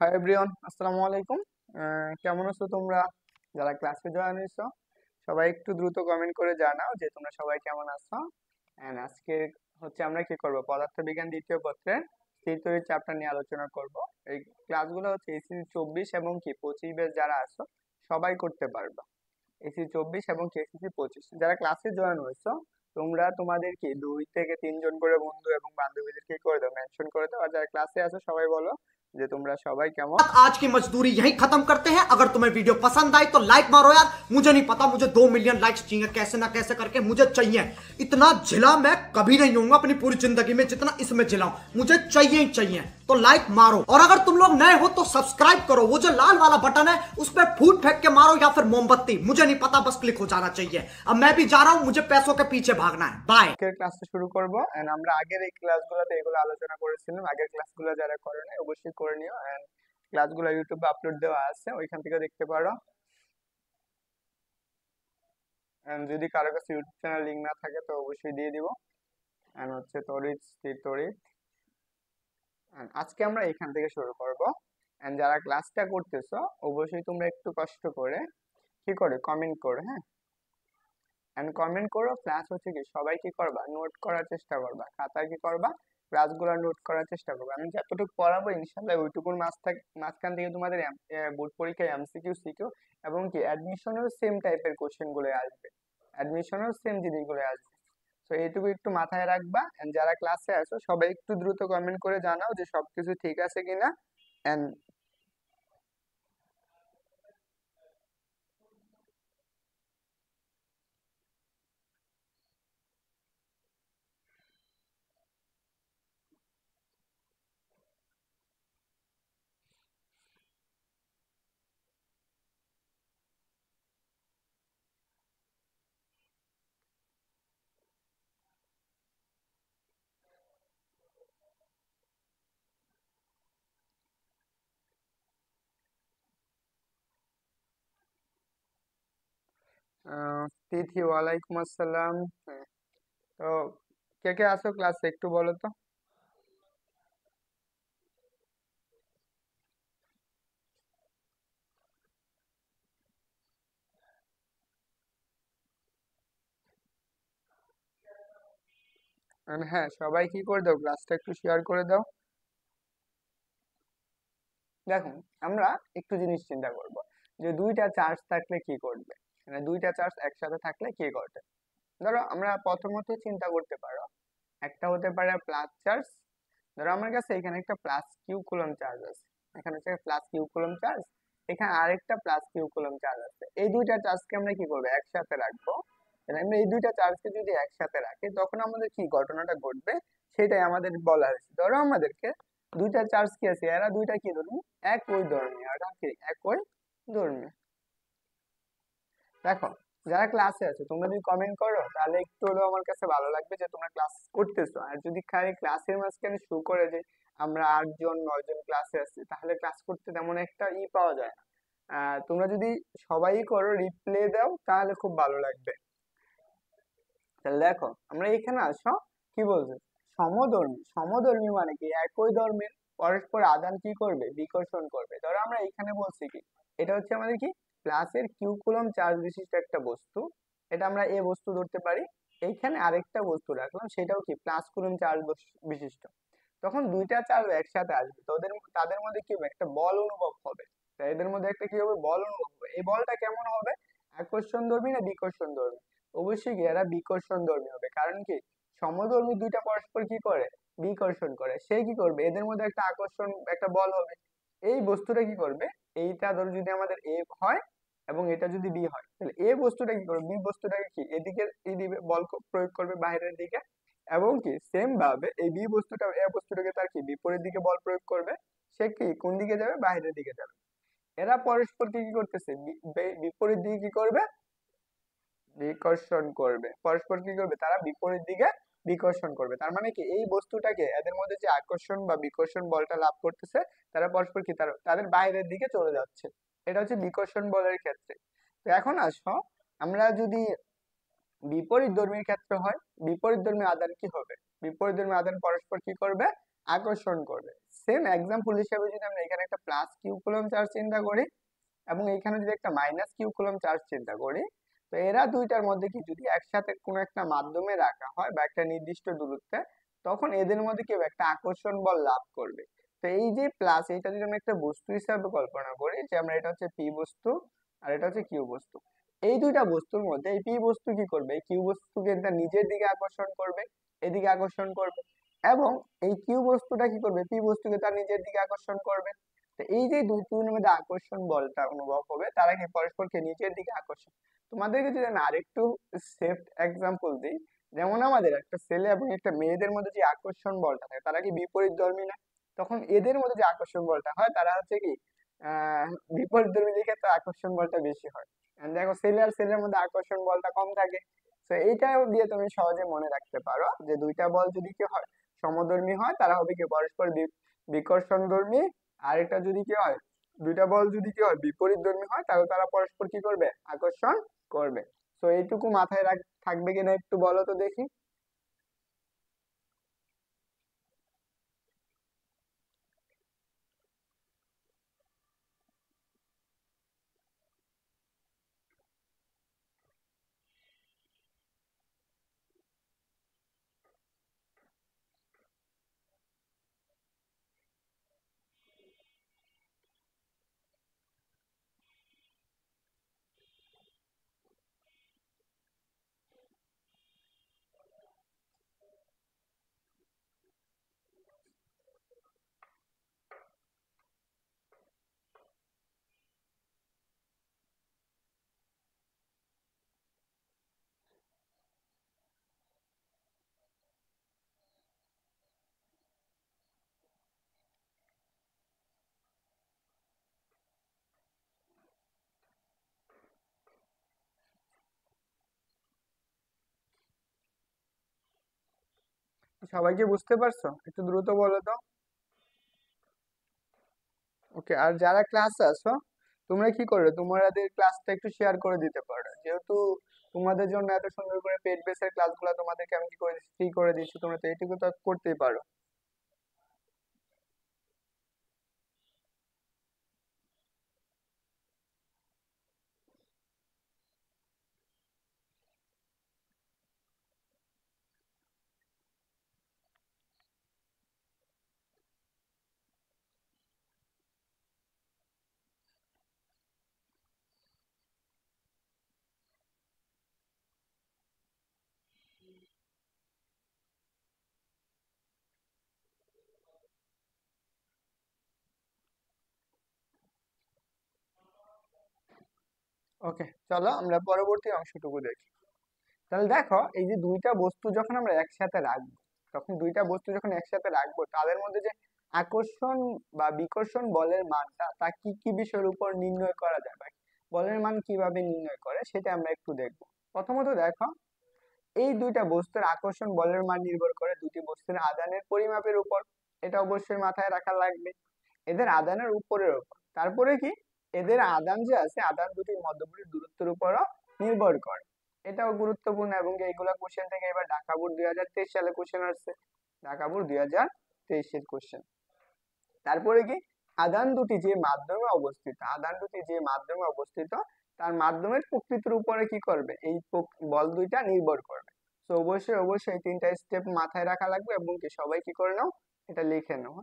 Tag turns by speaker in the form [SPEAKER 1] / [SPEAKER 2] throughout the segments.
[SPEAKER 1] Hi everyone, আসসালামু আলাইকুম। কেমন আছো তোমরা? যারা ক্লাসে জয়েন হয়েছো সবাই একটু দ্রুত কমেন্ট করে জানাও যে তোমরা সবাই কেমন আছো। এন্ড আজকে হচ্ছে আমরা কি করব, পদার্থবিজ্ঞান দ্বিতীয় পত্রের স্থির তড়িৎ চ্যাপ্টার নিয়ে আলোচনা করব। এই ক্লাসগুলো হচ্ছে এসি 24 এবং কি 25 ব্যাচ যারা আছো সবাই করতে পারবা। এসি 24 এবং কি এসিসি 25 যারা ক্লাসে জয়েন হয়েছো তোমরা তোমাদের কি 2 থেকে 3 জন করে বন্ধু এবং বান্ধবীদেরকে করে দাও, মেনশন করে দাও। আর যারা ক্লাসে আছো সবাই বলো যে তোমরা सबाई केमन।
[SPEAKER 2] आज की मजदूरी यहीं खत्म करते हैं। अगर तुम्हें वीडियो पसंद आई तो लाइक मारो यार। मुझे नहीं पता, मुझे 2 मिलियन लाइक्स चाहिए, कैसे ना कैसे करके मुझे चाहिए। इतना झिला मैं कभी नहीं होऊंगा अपनी पूरी जिंदगी में जितना इसमें झिलाऊं, मुझे चाहिए ही चाहिए। तो लाइक मारो, और अगर तुम लोग नए हो तो सब्सक्राइब करो। वो जो लाल वाला बटन है उस पर फूट फेंक के मारो या फिर मोमबत्ती, मुझे नहीं पता, बस क्लिक हो जाना चाहिए। अब मैं भी जा रहा हूं, मुझे पैसों के पीछे भागना है। बाय।
[SPEAKER 1] ক্লাসটা শুরু করব। এন্ড আমরা আগের এই ক্লাসগুলোতে এগুলো আলোচনা করেছিলাম, আগের ক্লাসগুলো যারা করে নাই অবশ্যই করে নিও। এন্ড ক্লাসগুলো ইউটিউবে আপলোড দেওয়া আছে, ওইখান থেকে দেখতে পারো। এন্ড যদি কারো কাছে ইউটিউব চ্যানেল লিংক না থাকে তো অবশ্যই দিয়ে দিব। এন্ড হচ্ছে তড়িৎ, স্থির তড়িৎ। এন্ড আজকে আমরা এখান থেকে শুরু করব। এন্ড যারা ক্লাসটা করতেছো অবশ্যই তোমরা একটু কষ্ট করে কি করে কমেন্ট করো, হ্যাঁ। এন্ড কমেন্ট করো, প্লাস হচ্ছে কি সবাই কি করবা, নোট করার চেষ্টা করবা, খাতায় কি করবা, ক্লাসগুলো নোট করার চেষ্টা করবা। আমি যতটুকু পড়াবো ইনশাআল্লাহ ওইটুকুর মাঝখান থেকে তোমাদের বোর্ড পরীক্ষায় এমসিকিউ সিকিউ এবং কি অ্যাডমিশনেও সেম টাইপের কোশ্চেন গুলো আসবে, অ্যাডমিশনেও সেম জিনিসগুলো আসবে। তো এইটুকু একটু মাথায় রাখবা। এন্ড যারা ক্লাসে আছো সবাই একটু দ্রুত কমেন্ট করে জানাও যে সবকিছু ঠিক আছে কিনা। এন্ড তিথি, ওয়ালাইকুম আসসালাম। হ্যাঁ, তো কে কে আছো ক্লাসে একটু বলো তো। And হ্যাঁ, সবাই কি করে দাও, ক্লাসটা একটু শেয়ার করে দাও। দেখো, আমরা একটু জিনিস চিন্তা করব যে দুইটা চার্জ থাকলে কি করবে, মানে দুইটা চার্জ একসাথে থাকলে কি করবে। ধরো আমরা প্রথমত চিন্তা করতে পারো, একটা হতে পারে প্লাস চার্জ। ধরো আমার কাছে এখানে একটা প্লাস কিউ কুলম চার্জ আছে, এখানে হচ্ছে প্লাস কিউ কুলম চার্জ, এখানে আরেকটা প্লাস কিউ কুলম চার্জ আছে। এই দুইটা চার্জকে আমরা কি করবো, একসাথে রাখবো। তাহলে আমরা এই দুইটা চার্জকে যদি একসাথে রাখি তখন আমাদের কি ঘটনাটা ঘটবে সেটাই আমাদের বলা হয়েছে। ধরো আমাদেরকে দুইটা চার্জ কি আছে, এরা দুইটা কি ধর্মী, একই ধর্মী, এটা কি একই ধর্মী। দেখো, যারা ক্লাসে আছে তোমরা যদি কমেন্ট করো তাহলে একটু হলেও আমার কাছে ভালো লাগবে যে তোমরা ক্লাস করতেছো। আর যদি খালি ক্লাসের মাঝখানে শো করে যে আমরা 8 জন 9 জন ক্লাসে আছি তাহলে ক্লাস করতে তেমন একটা পাওয়া যায় না। তোমরা যদি সবাই করো, রিপ্লে দাও, তাহলে খুব ভালো লাগবে। তাহলে দেখো আমরা এখানে আসো, কি বলছে, সমধর্মী। সমধর্মী মানে কি, একই ধর্মের পরস্পর আদান কি করবে, বিকর্ষণ করবে। ধরো আমরা এখানে বলছি কি, এটা হচ্ছে আমাদের কি প্লাসের কিউ কুলম চার্জ বিশিষ্ট একটা বস্তু, এটা আমরা এ বস্তু ধরতে পারি। এইখানে আরেকটা বস্তু রাখলাম, সেটাও কি প্লাস কুলম চার্জ বিশিষ্ট। তখন দুইটা চার্জ একসাথে আসবে, তোদের তাদের মধ্যে কি হবে, একটা বল অনুভব হবে। তাই এদের মধ্যে একটা কি হবে, বল অনুভব হবে। এই বলটা কেমন হবে, আকর্ষণ ধর্মী না বিকর্ষণ ধর্মী? অবশ্যই কি এরা বিকর্ষণ ধর্মী হবে। কারণ কি সমধর্মী দুইটা পরস্পর কি করে, বিকর্ষণ করে। সে কি করবে, এদের মধ্যে একটা আকর্ষণ, একটা বল হবে। এই বস্তুটা কি করবে, এইটা ধরো যদি আমাদের এ হয় এবং এটা যদি বি হয়, তাহলে এ বস্তুটা কি করবে, বি বস্তুটাকে কি এদিকে দিবে, বল প্রয়োগ করবে বাইরের দিকে। এবং কি সেম ভাবে এই বি বস্তুটা এ বস্তুটাকে তার কি বিপরীত দিকে বল প্রয়োগ করবে। সে কি কোন দিকে যাবে, বাইরের দিকে যাবে। এরা পরস্পরকে কি করতেছে, বিপরীত দিকে কি করবে, বিকর্ষণ করবে। পরস্পর কি করবে, তারা বিপরীত দিকে বিকর্ষণ করবে। তার মানে কি এই বস্তুটাকে, এদের মধ্যে যে আকর্ষণ বা বিকর্ষণ বলটা লাভ করতেছে, তারা পরস্পর কি তাদের বাইরের দিকে চলে যাচ্ছে। এটা হচ্ছে বিকর্ষণ বলের ক্ষেত্রে। তো এখন আসো, আমরা যদি বিপরীত ধর্মীর ক্ষেত্রে হয়, বিপরীত ধর্মী আদান কি হবে, বিপরীত ধর্মী আদান পরস্পর কি করবে, আকর্ষণ করবে। সেম এক্সাম্পল হিসেবে যদি আমরা এখানে একটা প্লাস কিউ কুলম্ব চার্জ চিন্তা করি এবং এখানে যদি একটা মাইনাস কিউ কুলম্ব চার্জ চিন্তা করি, তো এরা দুইটার মধ্যে কি যদি একসাথে কোনো একটা মাধ্যমে রাখা হয় বা একটা নির্দিষ্ট দূরত্বে, তখন এদের মধ্যে কেউ একটা আকর্ষণ বল লাভ করবে। তো এই যে প্লাস, এটা যদি আমরা একটা বস্তু হিসাবে কল্পনা করি যে আমরা এটা হচ্ছে পি বস্তু আর এটা হচ্ছে কিউ বস্তু, এই দুইটা বস্তুর মধ্যে এই পি বস্তু কি করবে, এই কিউ বস্তুকে এটা নিজের দিকে আকর্ষণ করবে, এদিকে আকর্ষণ করবে, এবং এই কিউ বস্তুটা কি করবে, পি বস্তুকে তার নিজের দিকে আকর্ষণ করবে। তো এই যে দুইটির মধ্যে আকর্ষণ বলটা অনুভব হবে, তারা কি পরস্পরকে নিজের দিকে আকর্ষণ। তোমাদেরকে যদি আমি আরেকটু সেফ এক্সাম্পল দিই, যেমন আমাদের একটা ছেলে এবং একটা মেয়েদের মধ্যে যে আকর্ষণ বলটা থাকে, তারা কি বিপরীতধর্মী না? তখন এদের মধ্যে যে আকর্ষণ বলটা হয়, তারা হচ্ছে কি আহ বিপরীতধর্মী দিকে তো আকর্ষণ বলটা বেশি হয়। And দেখো ছেলে আর ছেলের মধ্যে আকর্ষণ বলটা কম থাকে। তো এইটাও দিয়ে তুমি সহজে মনে রাখতে পারো যে দুইটা বল যদি কি হয়, সমধর্মী হয়, তারা হবে কি পরস্পর বিকর্ষণধর্মী। আর এটা যদি কি হয়, দুইটা বল যদি কি হয় বিপরীতধর্মী হয়, তাহলে তারা পরস্পর কি করবে, আকর্ষণ করবে। তো এইটুকু মাথায় থাকবে কিনা একটু বলো তো দেখি। সবাইকে বুঝতে পারছো? একটু দ্রুত বলো তো। ওকে, আর যারা ক্লাসে আছো, তোমরা কি করবে, তোমাদের ক্লাসটা একটু শেয়ার করে দিতে পারো, যেহেতু তোমাদের জন্য এত সুন্দর করে পেড বেসের ক্লাসগুলো তোমাদেরকে আমি কি করে ফ্রি করে দিচ্ছি, তোমরা তো এইটুকু তো করতেই পারো। ওকে, চলো আমরা পরবর্তী অংশটুকু দেখি। তাহলে দেখো, এই যে দুইটা বস্তু যখন আমরা একসাথে রাখবো, তখন দুইটা বস্তু যখন একসাথে রাখবো, তাদের মধ্যে যে আকর্ষণ বা বিকর্ষণ বলের মানটা, তা কি কি বিষয়ের উপর নির্ণয় করা যায় বা বলের মান কিভাবে নির্ণয় করে, সেটা আমরা একটু দেখবো। প্রথমত দেখো, এই দুইটা বস্তুর আকর্ষণ বলের মান নির্ভর করে দুটি বস্তুর আদানের পরিমাপের উপর। এটা অবশ্যই মাথায় রাখা লাগবে, এদের আদানের উপরের উপর। তারপরে কি, এদের আদান যে আছে, আদান দুটির মধ্যবর্তী দূরত্বের উপরও নির্ভর করে। এটাও গুরুত্বপূর্ণ, এবং এইগুলা কোশ্চেন থেকে এবার ঢাকা বোর্ড 2023 সালে কোশ্চেন আসছে, ঢাকা বোর্ড 2023 এর কোশ্চেন। তারপরে কি, আদান দুটি যে মাধ্যমে অবস্থিত, আদান দুটি যে মাধ্যমে অবস্থিত, তার মাধ্যমের প্রকৃতির উপরে কি করবে, এই বল দুইটা নির্ভর করবে। তো অবশ্যই অবশ্যই এই তিনটা স্টেপ মাথায় রাখা লাগবে, এবং কি সবাই কি করে নাও, এটা লিখে নাও।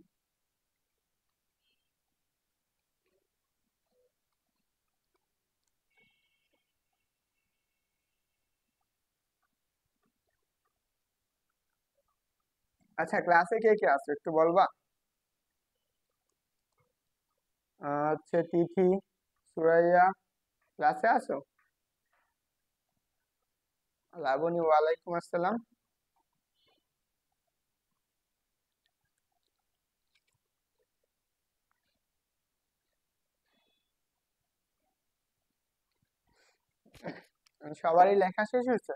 [SPEAKER 1] আচ্ছা, ক্লাসে কে কে আছো একটু বলবা? হচ্ছে তিথি, সুরাইয়া, ক্লাসে আছো? লাবণী, ওয়ালাইকুম আসসালাম। সবারই লেখা শেষ হয়েছে?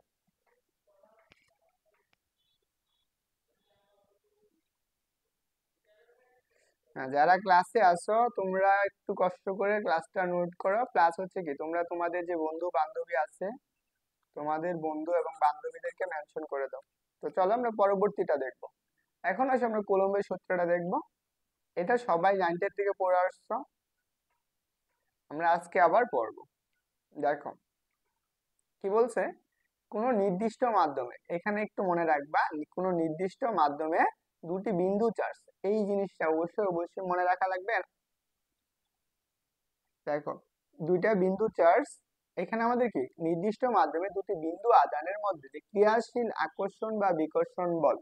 [SPEAKER 1] হ্যাঁ, যারা ক্লাসে আসো তোমরা একটু কষ্ট করে ক্লাসটা নোট করো, প্লাস হচ্ছে কি তোমরা তোমাদের যে বন্ধু বান্ধবী আছে, তোমাদের বন্ধু এবং বান্ধবীদেরকে মেনশন করে দাও। তো চলো আমরা পরবর্তীটা দেখবো। এখন আসলে আমরা কোলম্বের সূত্রটা দেখবো। এটা সবাই 9 থেকে পড়ে আসছো, আমরা আজকে আবার পড়বো। দেখো কি বলছে, কোনো নির্দিষ্ট মাধ্যমে, এখানে একটু মনে রাখবা, কোনো নির্দিষ্ট মাধ্যমে দুটি বিন্দু চার্জ, এই জিনিসটা অবশ্যই অবশ্যই মনে রাখা লাগবে। দেখো দুইটা বিন্দু চার্জ, এখানে আমাদের কি নির্দিষ্ট মাধ্যমে দুটি বিন্দু আদানের মধ্যে যে ক্রিয়াশীল আকর্ষণ বা বিকর্ষণ বল,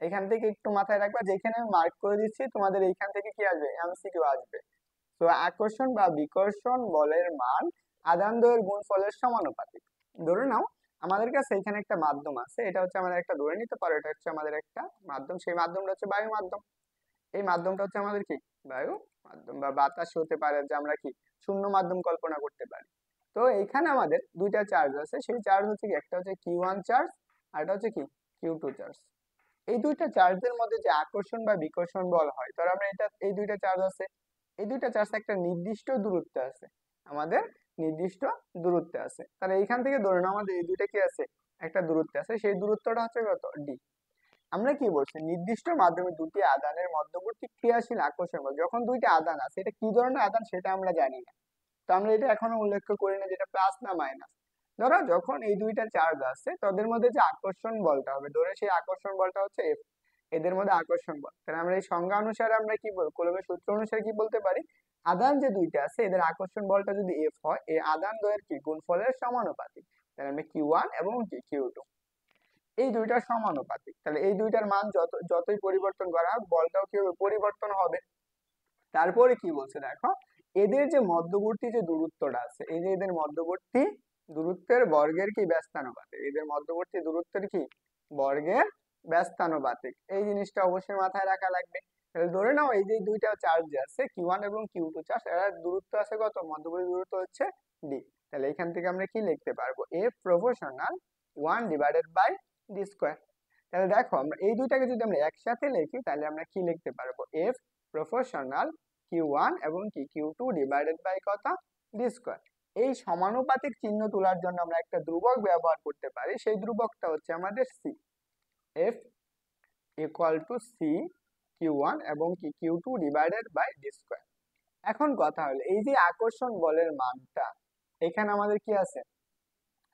[SPEAKER 1] এখান থেকে একটু মাথায় রাখবা, যেখানে আমি মার্ক করে দিচ্ছি তোমাদের এইখান থেকে কি আসবে, এমসিকিউ আসবে। তো আকর্ষণ বা বিকর্ষণ বলের মান আদান দ্বয়ের গুণফলের সমানুপাতিক। ধরে নাও আমাদের কাছে এখানে একটা মাধ্যম আছে, এটা হচ্ছে আমাদের একটা, ধরে নিতে পারো এটা হচ্ছে আমাদের একটা মাধ্যম, সেই মাধ্যমটা হচ্ছে বায়ু মাধ্যম। এই মাধ্যমটা হচ্ছে আমাদের কি বায়ু মাধ্যম, বা বাতাস হতে পারে, যে আমরা কি শূন্য মাধ্যম কল্পনা করতে পারি। তো এখানে আমাদের দুইটা চার্জ আছে, সেই চার্জ হচ্ছে কি, একটা হচ্ছে Q1 চার্জ আর এটা হচ্ছে কি Q2 চার্জ। এই দুইটা চার্জের মধ্যে যে আকর্ষণ বা বিকর্ষণ বল হয়, ধর আমরা এটা, এই দুইটা চার্জ আছে, এই দুইটা চার্জ একটা নির্দিষ্ট দূরত্বে আছে, আমাদের নির্দিষ্ট দূরত্বে আছে, তাহলে এইখান থেকে ধরে নাও আমাদের এই দুইটা কি আছে, একটা দূরত্বে আছে, সেই দূরত্বটা হচ্ছে কত, ডি। আমরা কি বলছি, নির্দিষ্ট মাধ্যমে দুটি আদানের মধ্যবর্তী ক্রিয়াশীল আকর্ষণ বল, যখন দুইটা আদান আছে, এটা কি ধরনের আদান সেটা আমরা জানি না, তো আমরা এটা এখনো উল্লেখ করি না যেটা প্লাস না মাইনাস। ধরো যখন এই দুইটা চার্জ আছে তাদের মধ্যে যে আকর্ষণ বলটা হবে, ধরে সেই আকর্ষণ বলটা হচ্ছে এফ, এদের মধ্যে আকর্ষণ বল, তাহলে আমরা এই সংজ্ঞা অনুসারে আমরা কি বল, কুলম্বের সূত্র অনুসারে কি বলতে পারি, আদান যে দুইটা আছে এদের আকর্ষণ বলটা যদি এফ হয়, এই আদান দ্বয়ের কি গুণফলের সমানুপাতিক, তাহলে আমরা Q1 এবং Q2 এই দুইটার সমানুপাতিক, তাহলে এই দুইটার মান যতই পরিবর্তন করা হোক বলটাও কি হবে, পরিবর্তন হবে। তারপরে কি বলছে দেখো, এদের যে মধ্যবর্তী যে দূরত্বটা আছে, এই যে এদের মধ্যবর্তী দূরত্বের বর্গের কি ব্যস্তানুপাতিক, এদের মধ্যবর্তী দূরত্বের কি বর্গের ব্যস্তানুপাতিক, এই জিনিসটা অবশ্যই মাথায় রাখা লাগবে। তাহলে ধরে নাও এই যে দুইটা চার্জ যে আছে Q1 এবং Q2 চার্জ, এর দূরত্ব আছে কত, মধ্যবর্তী দূরত্ব হচ্ছে ডি। তাহলে এখান থেকে আমরা কি লিখতে পারবো, F proportional 1 divided by d square. তাহলে দেখো আমরা এই দুইটাকে যদি আমরা একসাথে লিখি তাহলে আমরা কি লিখতে পারবো, F প্রপোর্শনাল Q1 এবং কি Q2 ডিভাইডেড বাই কত, ডি স্কয়ার। এই সমানুপাতিক চিহ্ন তোলার জন্য আমরা একটা ধ্রুবক ব্যবহার করতে পারি, সেই ধ্রুবকটা হচ্ছে আমাদের C. F equal to C Q1 এবং কি Q2 divided by d square. এখন কথা হলো এই যে আকর্ষণ বলের মানটা এখানে আমাদের কি আছে,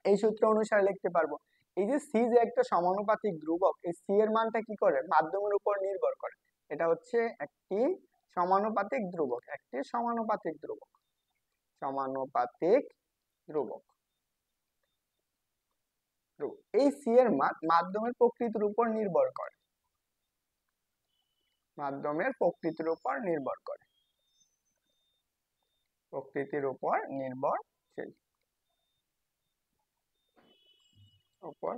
[SPEAKER 1] এই সূত্র অনুসারে লিখতে পারবো, এই যে সি যে একটা সমানুপাতিক ধ্রুবক, এই সি এর মানটা কি করে, মাধ্যমের উপর নির্ভর করে, এটা হচ্ছে একটি সমানুপাতিক ধ্রুবক, একটি সমানুপাতিক ধ্রুবক, সমানুপাতিক ধ্রুবক। এই সি এর মান মাধ্যমের প্রকৃতির উপর নির্ভর করে, মাধ্যমের প্রকৃতির উপর নির্ভর করে, প্রকৃতির উপর নির্ভরশীল, উপর।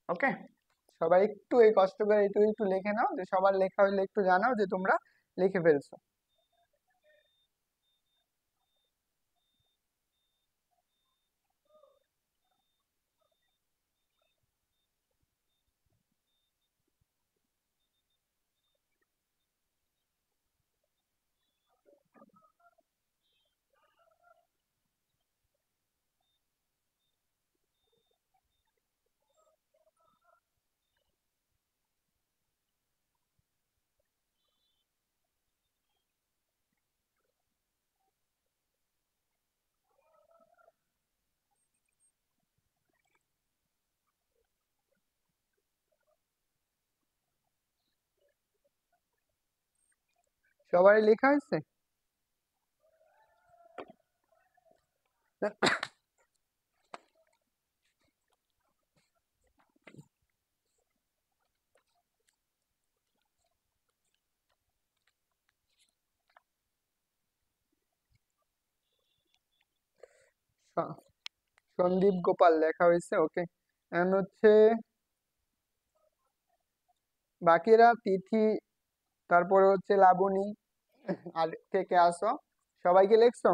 [SPEAKER 1] ওকে, সবাই একটু এই কষ্ট করে একটু একটু লিখে নাও, যে সবার লেখা হইলে একটু জানাও যে তোমরা লিখে ফেলছো। সবাই লেখা হয়েছে? সন্দীপ গোপাল লেখা হয়েছে, ওকে। এন্ড হচ্ছে বাকিরা তিথি, তারপরে হচ্ছে লাবণী, আর কে কে আসো, সবাইকে লিখছো?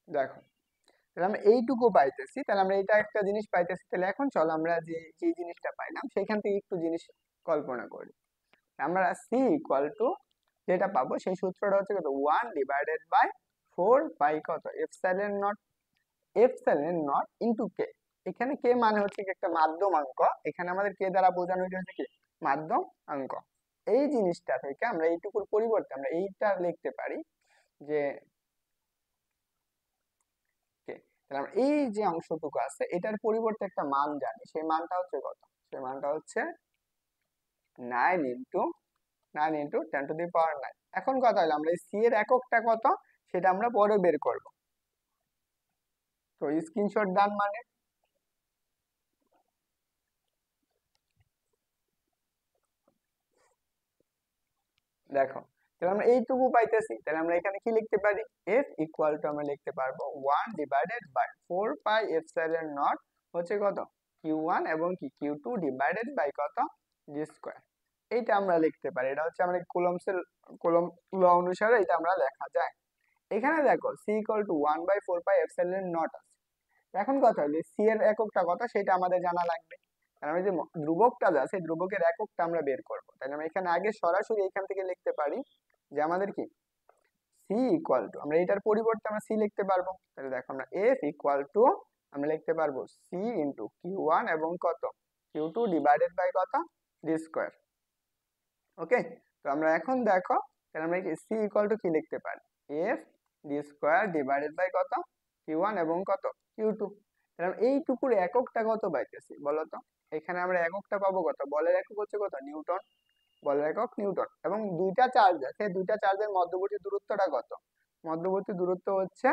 [SPEAKER 1] দেখো তাহলে আমরা এইটুকু পাইতেছি, তাহলে আমরা এটা একটা জিনিস পাইতেছি। তাহলে এখন চল আমরা যে যে জিনিসটা পাইলাম সেখান থেকে একটু জিনিস কল্পনা করি। আমরা সি ইকুয়াল টু যেটা পাবো সেই সূত্রটা হচ্ছে কত, 1/4 পাই কত এপসাইলন নট ইনটু কে। এখানে কে মানে হচ্ছে কি একটা মাধ্যমাঙ্ক, এখানে আমাদের কে দ্বারা বোঝানো হচ্ছে কি মাধ্যমাঙ্ক। এই জিনিসটা থেকে আমরা এইটুকুর পরিবর্তে আমরা এইটা লিখতে পারি যে কে। তাহলে আমরা এই যে অংশটুকু আছে এটার পরিবর্তে একটা মান জানি, সেই মানটা হচ্ছে কত, সেই মানটা হচ্ছে 9 × 10⁻৯। এখন কথা হলো আমরা এই সি এর এককটা কত সেটা আমরা পরে বের করব। তো স্ক্রিনশট ডান মানে দেখো, তাহলে আমরা এইটুকু পাইতেছি। তাহলে আমরা এখানে কি লিখতে পারি, এফ ইকুয়াল টু আমরা লিখতে পারবো 1/4 পাই এপসাইলন নট হচ্ছে কত Q1 এবং কি Q2 ডিভাইডেড বাই কত জি স্কয়ার। এইটা আমরা লিখতে পারি, এটা হচ্ছে আমরা কুলম্ব ল অনুসারে এটা আমরা লেখা যায়। এখানে দেখো C equal to 1/4 pi epsilon naught আছে। এখন কথা হলো সি এর এককটা কত সেটা আমাদের জানা লাগবে, কারণ ওই যে ধ্রুবকটা যা আছে ধ্রুবকের এককটা আমরা বের করবো। তাহলে আমরা এখানে আগে সরাসরি এখান থেকে লিখতে পারি যে আমাদের কি সি ইকুয়াল টু, আমরা এটার পরিবর্তে আমরা সি লিখতে পারবো। তাহলে দেখো আমরা এফ ইকুয়াল টু আমরা লিখতে পারবো সি ইন্টু Q1 এবং কত Q2 ডিভাইডেড বাই কত ডি স্কোয়ার। ওকে, তো আমরা এখন দেখো তাহলে আমরা সি ইকুয়াল টু কি লিখতে পারি, F d square divided by কত Q1 এবং কত Q2। তাহলে আমরা এইটুকুর এককটা কত পাইতেছি বলো তো। এখানে আমরা এককটা পাবো কত, বলের একক হচ্ছে কত নিউটন, বলের একক নিউটন। এবং দুইটা চার্জ আছে, দুইটা চার্জের মধ্যবর্তী দূরত্বটা কত, মধ্যবর্তী দূরত্ব হচ্ছে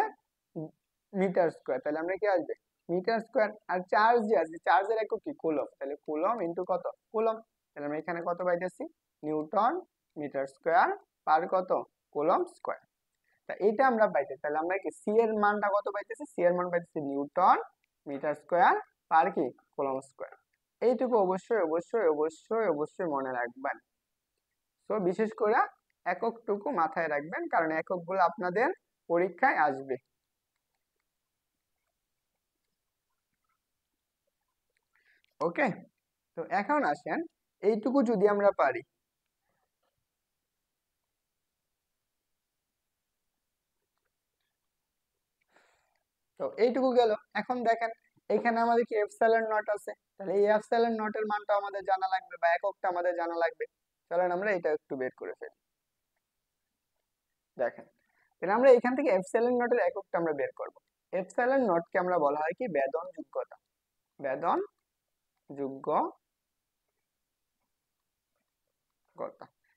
[SPEAKER 1] মিটার স্কোয়ার। তাহলে আমরা কি আসবে মিটার স্কোয়ার। আর চার্জ যে আছে চার্জের একক কি কুলম, তাহলে কুলম ইন্টু কত কুলম। তাহলে আমরা এখানে কত পাইতেছি নিউটন মিটার স্কোয়ার পার কত কুলম স্কোয়ার। তা এটা আমরা পাইতেছি। তাহলে আমরা কি সি এর মানটা কত পাইতেছি, সি এর মান পাইতেছি নিউটন মিটার স্কোয়ার পার কি কুলম স্কোয়ার। এইটুকু অবশ্যই অবশ্যই অবশ্যই অবশ্যই মনে রাখবেন। তো বিশেষ করে এককটুকু মাথায় রাখবেন, কারণ এককগুলো আপনাদের পরীক্ষায় আসবে। ওকে, তো এখন আসেন এইটুকু যদি আমরা পারি, তো এইটুকু গেল। এখন দেখেন এখানে আমাদের কি এপসাইলন নট আছে, তাহলে এই এপসাইলন নটের মানটা আমাদের জানা লাগবে বা এককটা আমাদের জানা লাগবে। চলেন আমরা এটা একটু বের করে ফেলি। দেখেন তাহলে আমরা এখান থেকে এপসাইলন নটের এককটা আমরা বের করব। এপসাইলন নটকে আমরা বলা হয় কি বেদন যোগ্যতা, বেদন যোগ্যতা।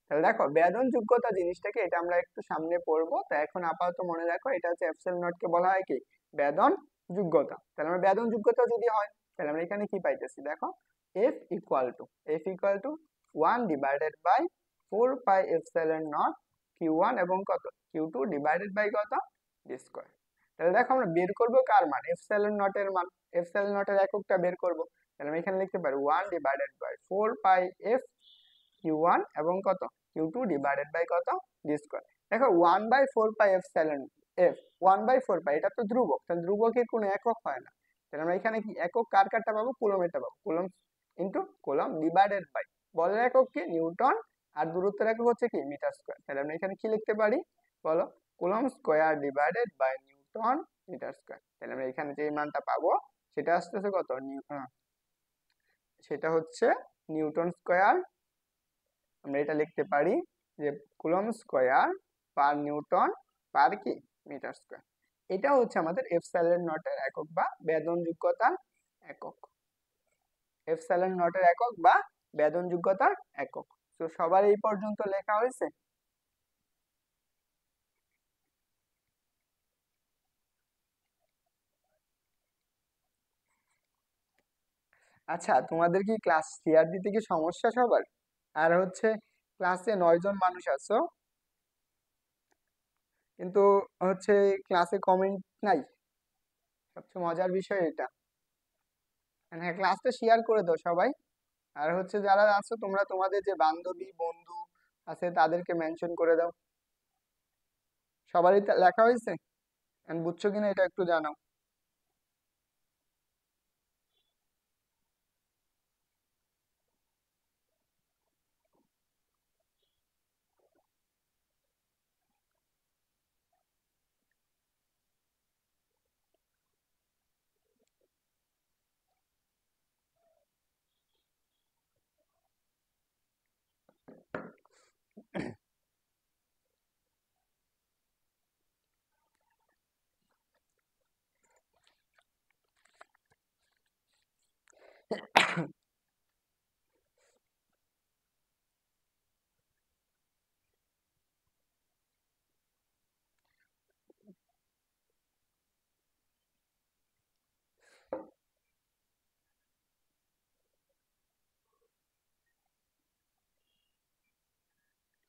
[SPEAKER 1] তাহলে দেখো বেদন যোগ্যতা জিনিসটাকে এটা আমরা একটু সামনে পড়বো, তো এখন আপাতত মনে রাখো এটা হচ্ছে এপসাইলন নট কে বলা হয় কি বেদন যোগ্যতা। তাহলে আমরা বেদন যোগ্যতা যদি হয় তাহলে আমরা এখানে কি পাইতেছি দেখো, F equal to 1/4 pi epsilon not Q1 এবং কত Q2 ডিভাইডেড বাই কত ডি স্কয়ার। তাহলে দেখো আমরা বের করবো কার মান, এপসাইলন নটের মান, এপসাইলন নটের এককটা বের করবো। তাহলে আমরা এখানে লিখতে পারি 1/4 পাই Q1 এবং কত Q2 ডিভাইডেড বাই কত ডি স্কয়ার। দেখো 1/4 পাই এফ 1/4 পাই এটা তো ধ্রুবক, তাহলে ধ্রুবকের কোনো একক হয় না। তাহলে আমরা এখানে কি একক কার কারটা পাবো, কুলমেরটা পাবো, coulomb into coulomb divided by বলের একক কি নিউটন আর দূরত্বের একক হচ্ছে কি মিটার স্কয়ার। তাহলে আমরা এখানে কি লিখতে পারি বলো, coulomb square divided by newton metre square. তাহলে আমরা এখানে যে মানটা পাবো সেটা আসতেছে কত সেটা হচ্ছে নিউটন স্কয়ার। আমরা এটা লিখতে পারি যে কুলম স্কয়ার পার নিউটন পার কি মিটার স্কয়ার। এটা হচ্ছে আমাদের এপসাইলন নটের একক বা বেদন যোগ্যতার একক, এপসাইলন নটের একক বা বেদন যোগ্যতার একক। তো সবার এই পর্যন্ত লেখা হয়েছে। আচ্ছা, তোমাদের কি ক্লাস শেয়ার দিতে কি সমস্যা সবার? আর হচ্ছে ক্লাসে 9 জন মানুষ আছো, কিন্তু হচ্ছে ক্লাসে কমেন্ট নাই। সবচেয়ে মজার বিষয় এটা। হ্যাঁ, ক্লাসটা শেয়ার করে দাও সবাই। আর হচ্ছে যারা আছো তোমরা তোমাদের যে বান্ধবী বন্ধু আছে তাদেরকে মেনশন করে দাও। সবারই লেখা হয়েছে, বুঝছো কিনা এটা একটু জানাও।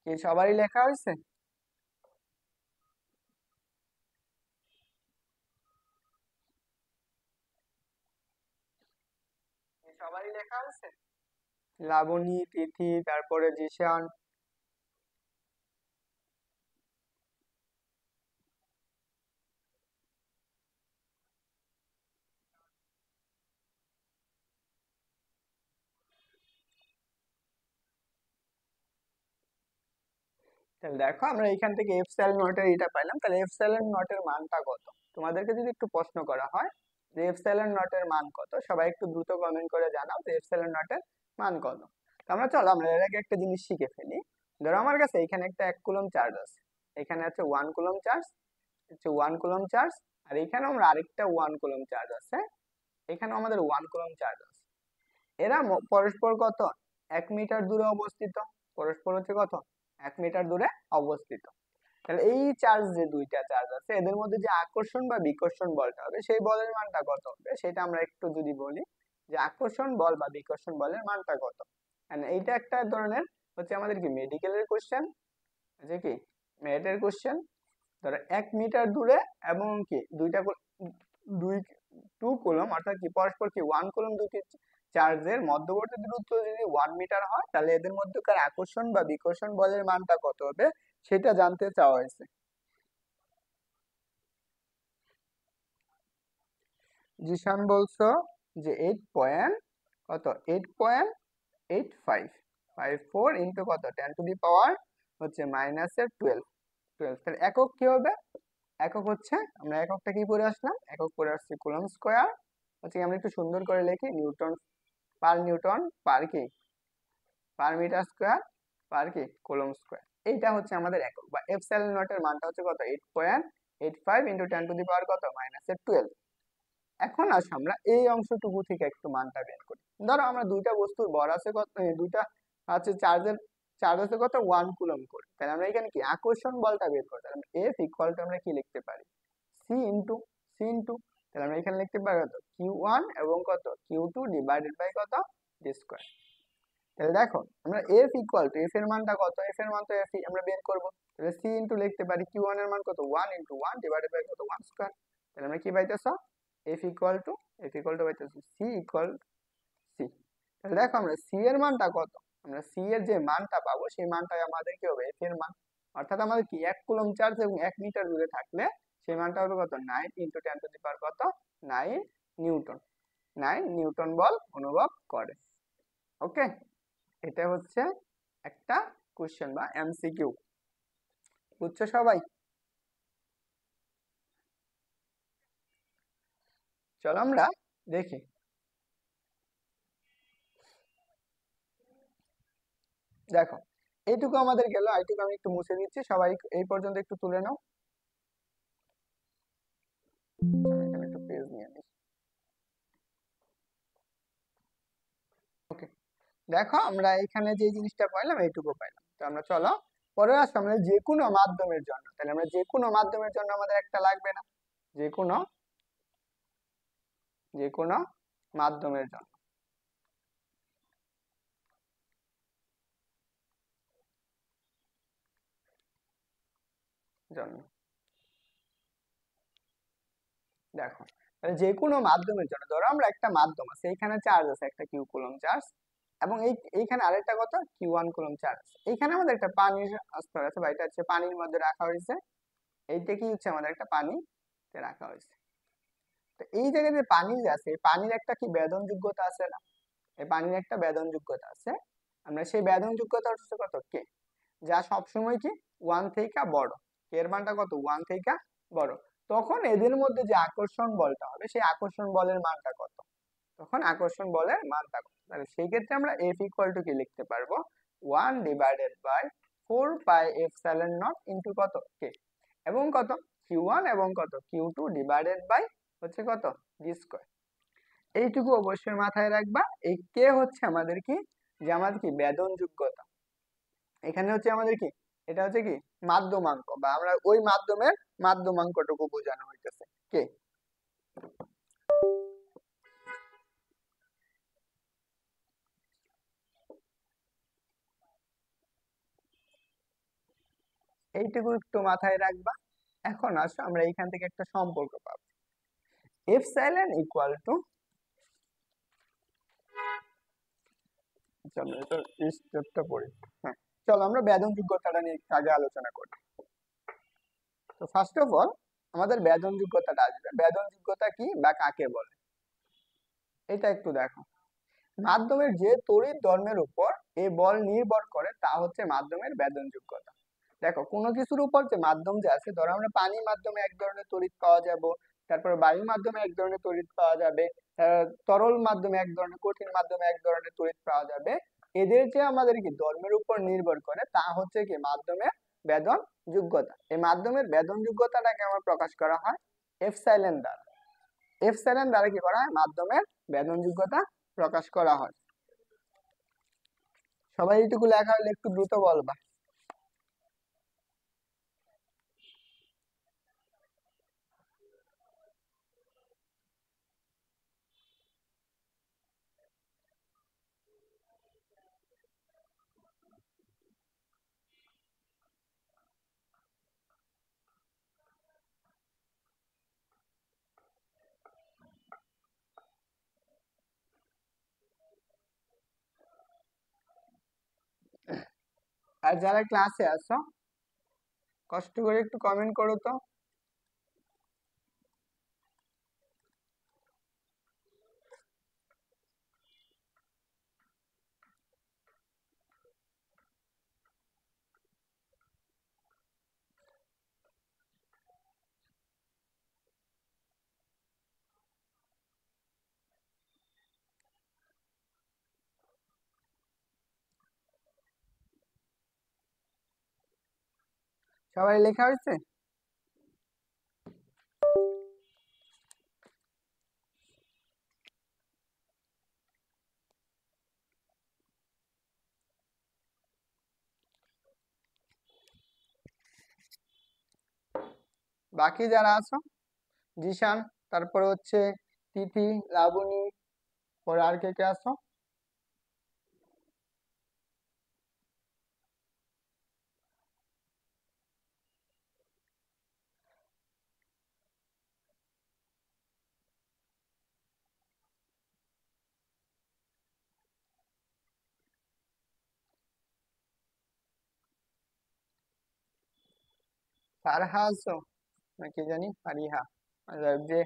[SPEAKER 1] কি সবারই লেখা হয়েছে? সবারই লেখা হয়েছে? লাবণী, তিথি, তারপরে জিশান। তাহলে দেখো আমরা এখান থেকে এফসাইলন নটের এটা পাইলাম, তাহলে এফসাইলন নটের মানটা কত? তোমাদেরকে যদি একটু প্রশ্ন করা হয় যে এফসাইলন নটের মান কত, সবাই একটু দ্রুত কমেন্ট করে জানাও যে এফসাইলন নটের মান কত। তো আমরা চলো আমরা এর আগে একটা জিনিস শিখে ফেলি। ধরো আমার কাছে এখানে একটা 1 কুলম চার্জ আছে, এখানে আছে 1 কুলম চার্জ, হচ্ছে 1 কুলম চার্জ, আর এখানে আমরা আরেকটা 1 কুলম চার্জ আছে, এখানে আমাদের 1 কুলম চার্জ আছে। এরা পরস্পর কত? 1 মিটার দূরে অবস্থিত। পরস্পর হচ্ছে কত? 1 মিটার দূরে অবস্থিত। তাহলে এই চার্জ যে দুইটা চার্জ আছে এদের মধ্যে যে আকর্ষণ বা বিকর্ষণ বলটা হবে সেই বলের মানটা কত হবে সেটা আমরা একটু যদি বলি যে আকর্ষণ বল বা বিকর্ষণ বলের মানটা কত। এইটা একটা ধরনের হচ্ছে আমাদের কি মেডিকেলের কোশ্চেন, যে কি ম্যাথের কোশ্চেন। ধরো 1 মিটার দূরে এবং কি দুই 2 কুলম অর্থাৎ কি পরস্পর কি 1 কুলম দুটি চার্জের মধ্যবর্তী দূরত্ব যদি 1 মিটার হয় তাহলে এদের মধ্যকার আকর্ষণ বা বিকর্ষণ বলের মানটা কত হবে সেটা জানতে চাওয়া হয়েছে। জিশান বলছো যে 8 পয়েন্ট কত 8.8554 ইন্টু কত 10 টু দি পাওয়ার হচ্ছে -12 তাহলে একক কি হবে? একক হচ্ছে আমরা এককটা কি পড়ে আসলাম, একক পড়ে আসছি কুলম স্কয়ার, হচ্ছে আমরা একটু সুন্দর করে লিখি নিউটন পার কি পার মিটার স্কয়ার পার কি কুলম স্কয়ার। এইটা হচ্ছে আমাদের একক বা এপসাইলন নট এর মানটা হচ্ছে কত 8.85 ইন্টু 10 টু দি পাওয়ার কত -12। এখন আসো আমরা এই অংশটুকু থেকে একটু মানটা বের করি। ধরো আমরা দুইটা বস্তুর ভর আছে কত, দুইটা আছে চার্জ আছে কত 1 কুলম করে, তাহলে আমরা এখানে কি আকর্ষণ বলটা বের করি, তাহলে F ইকুয়াল টু আমরা কি লিখতে পারি সি ইনটু তাহলে আমরা এখানে লিখতে পারি কত Q1 এবং কত Q2 ডিভাইডেড বাই কত ডি স্কয়ার। তাহলে দেখো আমরা F ইকুয়াল টু F এর মানটা কত, F এর মান তো F আমরা বের করব, তাহলে সি ইনটু লিখতে পারি Q1 এর মান কত 1 ইনটু 1 ডিভাইডেড বাই কত 1 স্কয়ার। তাহলে আমরা কি পাইতেছো F ইকুয়াল টু পাইতেছি C ইকুয়াল C। তাহলে দেখো আমরা C এর মানটা কত, আমরা C এর যে মানটা পাবো সেই মানটাই আমাদের কি হবে F এর মান, অর্থাৎ আমাদের কি 1 কুলম চার্জ এবং 1 মিটার দূরে থাকলে সেই মানটা হবে কত 9 ইনটু 10 টু দি পাওয়ার কত 9 নিউটন। 9 নিউটন বল অনুভব করে। ওকে, এটা হচ্ছে একটা কোশ্চেন বা এমসিকিউ, বুঝছো সবাই? চলো আমরা দেখি। দেখো এইটুকু আমাদের গেল, এইটুকু আমি একটু মুছে দিচ্ছি, সবাই এই পর্যন্ত একটু তুলে নাও। আমি এখানে একটু পেজ নিয়ে নিই। ওকে, দেখো আমরা এখানে যে জিনিসটা পাইলাম এইটুকু পাইলাম। তো আমরা চলো পরে আসো আমরা যে কোনো মাধ্যমের জন্য, তাহলে আমরা যে কোনো মাধ্যমের জন্য আমাদের একটা লাগবে না, যে কোনো মাধ্যমের জন্য জন্য দেখো তাহলে যে কোনো মাধ্যমের জন্য ধরো আমরা একটা মাধ্যম আছে, এখানে চার্জ আছে একটা কিউ কুলম চার্জ এবং এইখানে আরেকটা কত Q1 কুলম চার্জ আছে, এইখানে আমাদের একটা পানির স্তর আছে বা এটা হচ্ছে পানির মধ্যে রাখা হয়েছে, এইটা কি হচ্ছে আমাদের একটা পানিতে রাখা হয়েছে। তো এই জায়গায় যে পানি যে আছে এই পানির একটা কি বেদন যোগ্যতা আছে না, এই পানির একটা বেদন যোগ্যতা আছে, আমরা সেই বেদন যোগ্যতা হচ্ছে কত কে, যা সবসময় কি 1 থেকে বড়, কে এর মানটা কত 1 থেকে বড়, তখন এদের মধ্যে যে আকর্ষণ বলটা হবে সেই আকর্ষণ বলের মানটা কত, তখন আকর্ষণ বলের মানটা কত। তাহলে সেই ক্ষেত্রে আমরা F ইকুয়াল টু কি লিখতে পারবো 1 ডিভাইডেড বাই 4πε0 ইন্টু কত কে, এবং কত Q1 এবং কত Q2 ডিভাইডেড বাই হচ্ছে কত ডি স্কয়ার। এইটুকু অবশ্যই মাথায় রাখবা। এই কে হচ্ছে আমাদের কি, যে আমাদের কি বেদন যোগ্যতা। এখানে হচ্ছে আমাদের কি, এটা হচ্ছে কি মাধ্যমাঙ্ক, বা আমরা ওই মাধ্যমের মাধ্যমাঙ্কটুকু বোঝানো হইতেছে কে। এইটুকু একটু মাথায় রাখবা। এখন আসো আমরা এইখান থেকে একটা সম্পর্ক পাবো, এপসাইলন ইকুয়াল টু, চলো এটা স্টেপটা পড়ি। হ্যাঁ, চলো আমরা বেদন যোগ্যতাটা নিয়ে একটু আগে আলোচনা করি। তো ফার্স্ট অফ অল আমাদের বেদন যোগ্যতাটা আসবে, বেদন যোগ্যতা কি বা কাকে বলে এটা একটু দেখো। মাধ্যমের যে তড়িৎ ধর্মের উপর এই বল নির্ভর করে তা হচ্ছে মাধ্যমের বেদন যোগ্যতা। দেখো কোনো কিছুর উপর যে মাধ্যম যে আছে, ধরো আমরা পানির মাধ্যমে এক ধরনের তড়িৎ পাওয়া যাবে, তারপরে বায়ুর মাধ্যমে এক ধরনের তড়িৎ পাওয়া যাবে, তরল মাধ্যমে এক ধরনের, কঠিন মাধ্যমে এক ধরনের তড়িৎ পাওয়া যাবে। এদের যে আমাদের কি ধর্মের উপর নির্ভর করে তা হচ্ছে কি মাধ্যমের বেদন যোগ্যতা। এই মাধ্যমের বেদন যোগ্যতাটাকে আমার প্রকাশ করা হয় এপসাইলন দ্বারা। এপসাইলন দ্বারা কি করা হয়, মাধ্যমের বেদন যোগ্যতা প্রকাশ করা হয়। সবাই এইটুকু লেখা হলে একটু দ্রুত বলবা। আর যারা ক্লাসে আছো কষ্ট করে একটু কমেন্ট করো তো। সবাই লেখা হয়েছে? বাকি যারা আছো, জিশান, তারপরে হচ্ছে তিথি, লাবণী, পরে আর কে কে আছো? ফারহা আছো নাকি জানি ফারিহা, যে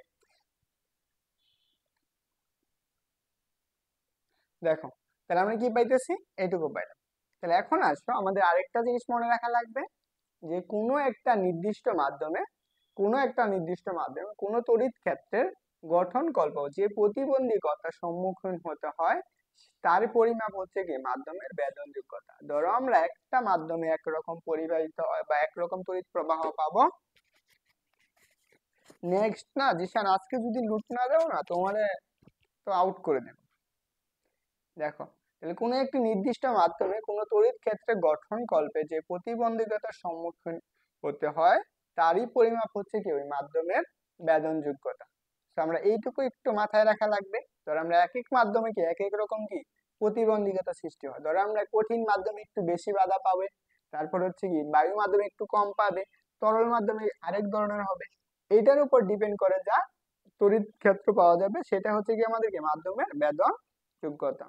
[SPEAKER 1] দেখো, তাহলে আমরা কি পাইতেছি, এইটুকু পাইলাম। তাহলে এখন আসো আমাদের আরেকটা জিনিস মনে রাখা লাগবে, যে কোনো একটা নির্দিষ্ট মাধ্যমে কোনো তড়িৎ ক্ষেত্রের গঠন কল্প যে প্রতিবন্ধকতার সম্মুখীন হতে হয় তার পরিমাপ হচ্ছে কি মাধ্যমের বেদন যোগ্যতা। ধরো আমরা একটা মাধ্যমে একরকম পরিবাহিত হয় বা একরকম তড়িৎ প্রবাহ পাবো। নেক্সট না জিশান, আজকে যদি লুট না দাও না তোমারে তো আউট করে দেব। দেখো, তাহলে কোনো একটি নির্দিষ্ট মাধ্যমে কোনো তড়িৎ ক্ষেত্রে গঠন কল্পে যে প্রতিবন্ধকতার সম্মুখীন হতে হয় তারই পরিমাপ হচ্ছে কি ওই মাধ্যমের বেদন যোগ্যতা। তো আমরা এইটুকু একটু মাথায় রাখা লাগবে। ধর আমরা এক এক মাধ্যমে কি এক এক রকম কি প্রতিবন্ধকতা সৃষ্টি হয়। ধরো আমরা কঠিন মাধ্যমে একটু বেশি বাধা পাবে, তারপর হচ্ছে কি বায়ু মাধ্যমে একটু কম পাবে, তরল মাধ্যমে আরেক ধরনের হবে। এইটার উপর ডিপেন্ড করে যা তড়িৎ ক্ষেত্র পাওয়া যাবে সেটা হচ্ছে কি আমাদেরকে মাধ্যমের বেদন যোগ্যতা।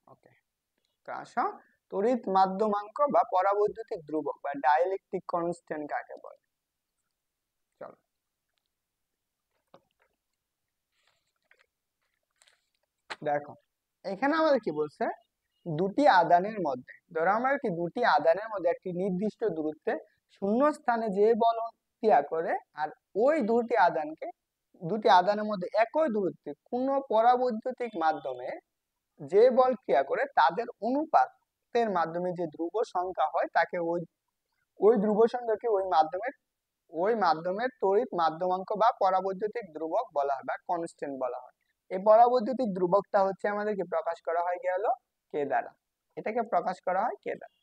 [SPEAKER 1] ওকে, তো আসো, তড়িৎ মাধ্যমাঙ্ক বা পরাবৈদ্যুতিক ধ্রুবক বা ডাইলেকট্রিক কনস্ট্যান্ট কাকে বলে। চলো, দেখো এখানে আমাদের কি বলছে, দুটি আদানের মধ্যে, ধরো আমরা কি দুটি আদানের মধ্যে একটি নির্দিষ্ট দূরত্বে শূন্য স্থানে যে বল ক্রিয়া করে, আর ওই দুটি আদানের মধ্যে একই দূরত্বে কোনো পরাবৈদ্যুতিক মাধ্যমে যে বল ক্রিয়া করে তাদের অনুপাতের মাধ্যমে যে ধ্রুব সংখ্যা হয় তাকে ওই ওই ধ্রুব সংখ্যাকে ওই মাধ্যমের তড়িৎ মাধ্যমাঙ্ক বা পরাবৈদ্যুতিক ধ্রুবক বলা হয় বা কনস্ট্যান্ট বলা হয়। এই পরাবৈদ্যুতিক ধ্রুবকটা হচ্ছে আমাদেরকে প্রকাশ করা হয় গেল কে দ্বারা, এটাকে প্রকাশ করা হয় কে দ্বারা।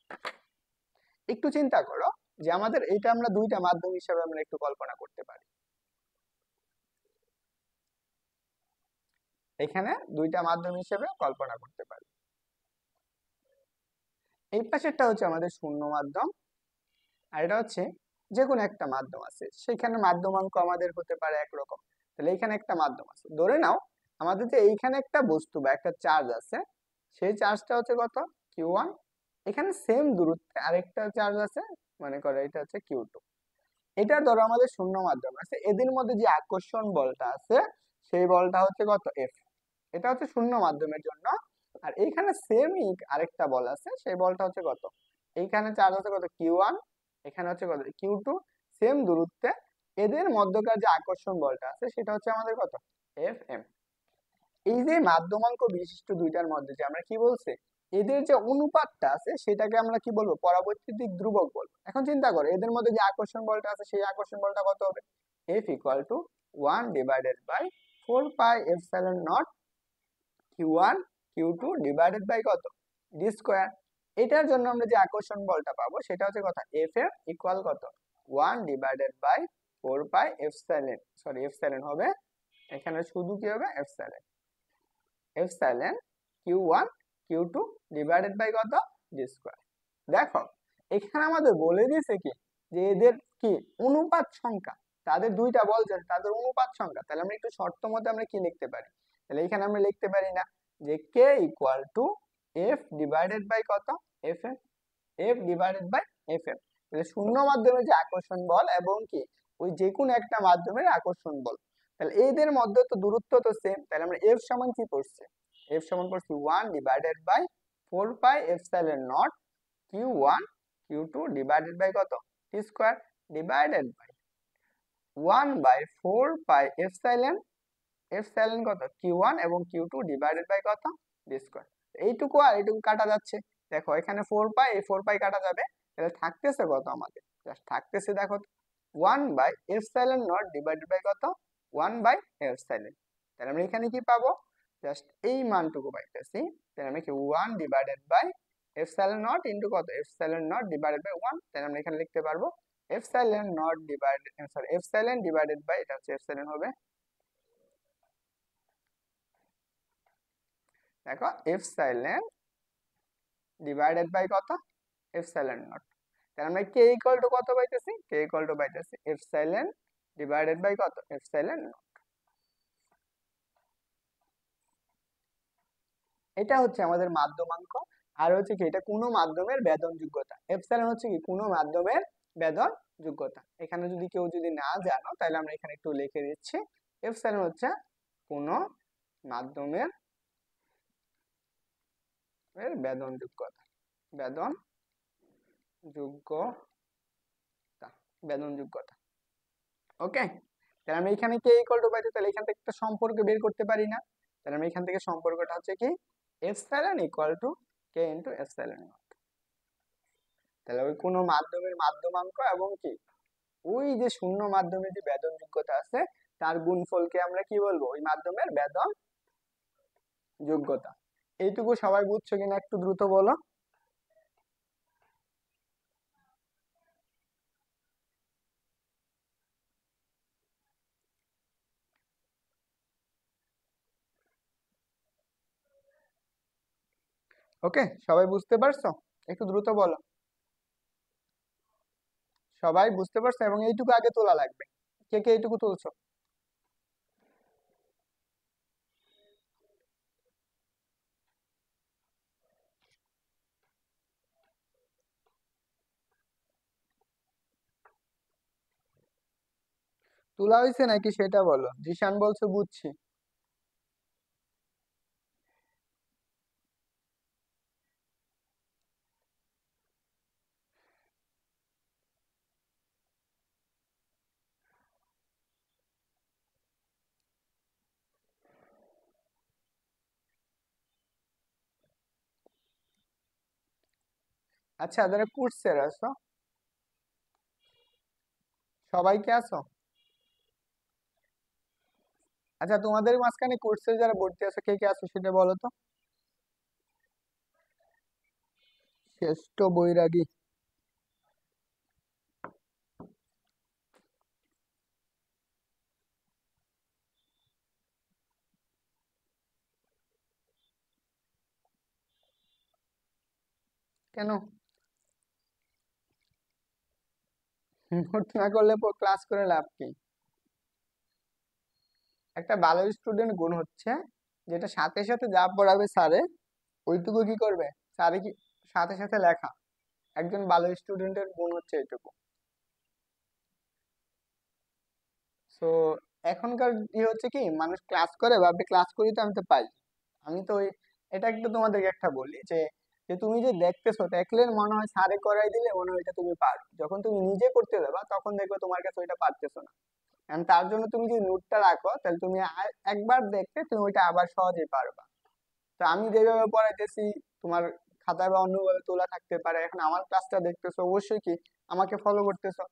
[SPEAKER 1] একটু চিন্তা করো যে আমাদের এটা আমরা দুইটা মাধ্যম হিসেবে আমরা একটু কল্পনা করতে পারি। এখানে দুইটা মাধ্যম হিসেবে কল্পনা করতে পারি। এই পাশেরটা হচ্ছে আমাদের শূন্য মাধ্যম, আর এটা হচ্ছে যে কোনো একটা মাধ্যম আছে, সেখানে মাধ্যমাঙ্ক আমাদের হতে পারে একরকম। তাহলে এখানে একটা মাধ্যম আছে, ধরে নাও আমাদের যে এইখানে একটা বস্তু বা একটা চার্জ আছে, সেই চার্জটা হচ্ছে কত Q1। এখানে সেম দূরত্বে আরেকটা চার্জ আছে, মনে করো এটা হচ্ছে Q2। এটা ধরো আমাদের শূন্য মাধ্যম আছে, এদের মধ্যে যে আকর্ষণ বলটা আছে সেই বলটা হচ্ছে কত F। এটা হচ্ছে শূন্য মাধ্যমের জন্য। আর এইখানে সেমই আরেকটা বল আছে, সেই বলটা হচ্ছে কত, এইখানে চার্জ আছে কত Q1, এখানে হচ্ছে কত Q2, সেম দূরত্বে। এদের মধ্যকার যে আকর্ষণ বলটা আছে সেটা হচ্ছে আমাদের কত Fm। এই যে মাধ্যমাঙ্ক বিশিষ্ট দুইটার মধ্যে যে আমরা কি বলছি, এদের যে অনুপাতটা আছে সেটাকে আমরা কি বলবো, পরাবৈদ্যুতিক ধ্রুবক বলবো। এখন চিন্তা করো এদের মধ্যে যে আকর্ষণ বলটা আছে সেই আকর্ষণ বলটা কত হবে, F equal to 1/4πε0 Q1 Q2 divided by কত ডি স্কোয়ার। এটার জন্য আমরা যে আকর্ষণ বলটা পাবো সেটা হচ্ছে কত F এর ইকুয়াল কত 1/4πε হবে, এখানে শুধু কি হবে epsilon Q1 Q2 divided by কত ডি স্কোয়ার। দেখো এখানে আমাদের বলে দিয়েছে কি যে এদের কি অনুপাত সংখ্যা, তাদের দুইটা বল যাচ্ছে তাদের অনুপাত সংখ্যা। তাহলে আমরা একটু শর্ত মতে আমরা কি লিখতে পারি, তাহলে এখানে আমরা লিখতে পারি না যে K equal to F divided by কত Fm, F divided by Fm। তাহলে শূন্য মাধ্যমে যে আকর্ষণ বল এবং কি ওই যে কোনো একটা মাধ্যমের আকর্ষণ বল, তাহলে এদের মধ্যে তো দূরত্ব তো সেম, তাহলে আমরা F সমান কি করছি, F সমান করছি 1/4πε0 Q1 Q2 ডিভাইডেড বাই কত টি স্কোয়ার ডিভাইডেড বাই 1/4πε কত Q1 এবং Q2 ডিভাইডেড বাই কত ডি স্কোয়ার। এইটুকু আর এইটুকু কাটা যাচ্ছে, দেখো এখানে 4π, এই 4π কাটা যাবে, তাহলে থাকতেছে কত আমাদের, জাস্ট থাকতেছে দেখো 1/ε0 ডিভাইডেড বাই কত 1/ε। তাহলে আমরা এখানে কি পাবো, জাস্ট এই মানটুকু পাইতেছি। তাহলে আমরা কি 1/ε0 ইন্টু কত ε0 ডিভাইডেড বাই 1। তাহলে আমরা এখানে লিখতে পারবো ε0 ডিভাইডেড ডিভাইডেড বাই এটা হচ্ছে হবে, দেখো এপসাইলন ডিভাইডেড বাই কত ε0। তাহলে আমরা কে ইকুয়াল টু কত পাইতেছি, কে ইকুয়াল টু পাইতেছি এপসাইলন ডিভাইডেড বাই কত ε0। এটা হচ্ছে আমাদের মাধ্যমাঙ্ক। আর হচ্ছে কি এটা কোনো মাধ্যমের বেদন যোগ্যতা, এপসাইলন হচ্ছে কি কোনো মাধ্যমের বেদন যোগ্যতা। এখানে যদি কেউ যদি না জানো তাহলে আমরা এখানে একটু লিখে দিচ্ছি, এপসাইলন হচ্ছে কোনো মাধ্যমের বেদন যোগ্যতা, বেদন যোগ্যতা, বেদন যোগ্যতা। ওকে, তাহলে আমরা এখানে কে ইকুয়াল টু পাইছি, তাহলে এখান থেকে একটা সম্পর্ক বের করতে পারি না। তাহলে আমরা এখান থেকে সম্পর্কটা হচ্ছে কি epsilon equal two K into epsilon not. তাহলে ওই কোনো মাধ্যমের মাধ্যমাঙ্ক এবং কি ওই যে শূন্য মাধ্যমে যে বেদন যোগ্যতা আছে তার গুণফলকে আমরা কি বলবো, ওই মাধ্যমের বেদন যোগ্যতা। এইটুকু সবাই বুঝছো কিনা একটু দ্রুত বলো। ওকে, সবাই বুঝতে পারছো, একটু দ্রুত বলো। সবাই বুঝতে পারছো এবং এইটুকু আগে তোলা লাগবে, কে কে এইটুকু তুলছো। তোলা হয়েছে নাকি সেটা বলো, জিশান বলছো বুঝছি। আচ্ছা, যারা কোর্সের আছো সবাই কি আছো? আচ্ছা, তোমাদের মাঝখানে কোর্সে যারা ভর্তি আছে কে কে আছো সেটা বলো তো। শ্রেষ্ঠ বৈরাগী। কেন? নোট না করলে ক্লাস করে লাভ কি? একটা ভালো স্টুডেন্ট গুণ হচ্ছে যেটা সাথে সাথে যা পড়াবে স্যারে ওইটুকু কি করবে, স্যারে কি সাথে সাথে লেখা। একজন ভালো স্টুডেন্টের গুণ হচ্ছে এইটুকু। সো এখনকার হচ্ছে কি, মানুষ ক্লাস করে ভাবে ক্লাস করি তো আমি তো পাই। আমি তো ওই, এটা একটু তোমাদেরকে একটা বলি যে যে তুমি যে দেখতেছো দেখলে মনে হয় স্যারে করাই দিলে মনে হয় এটা তুমি পারো, যখন তুমি নিজে করতে যাবা তখন দেখবে তোমার কাছে ওইটা পারতেছো না। And তার জন্য তুমি যদি নোটটা রাখো তাহলে তুমি একবার দেখতে তুমি ওইটা আবার সহজেই পারবা। তো আমি যেভাবে পড়াইতেছি তোমার খাতায় বা অন্যভাবে তোলা থাকতে পারে, এখন আমার ক্লাসটা দেখতেছো অবশ্যই কি আমাকে ফলো করতেছো।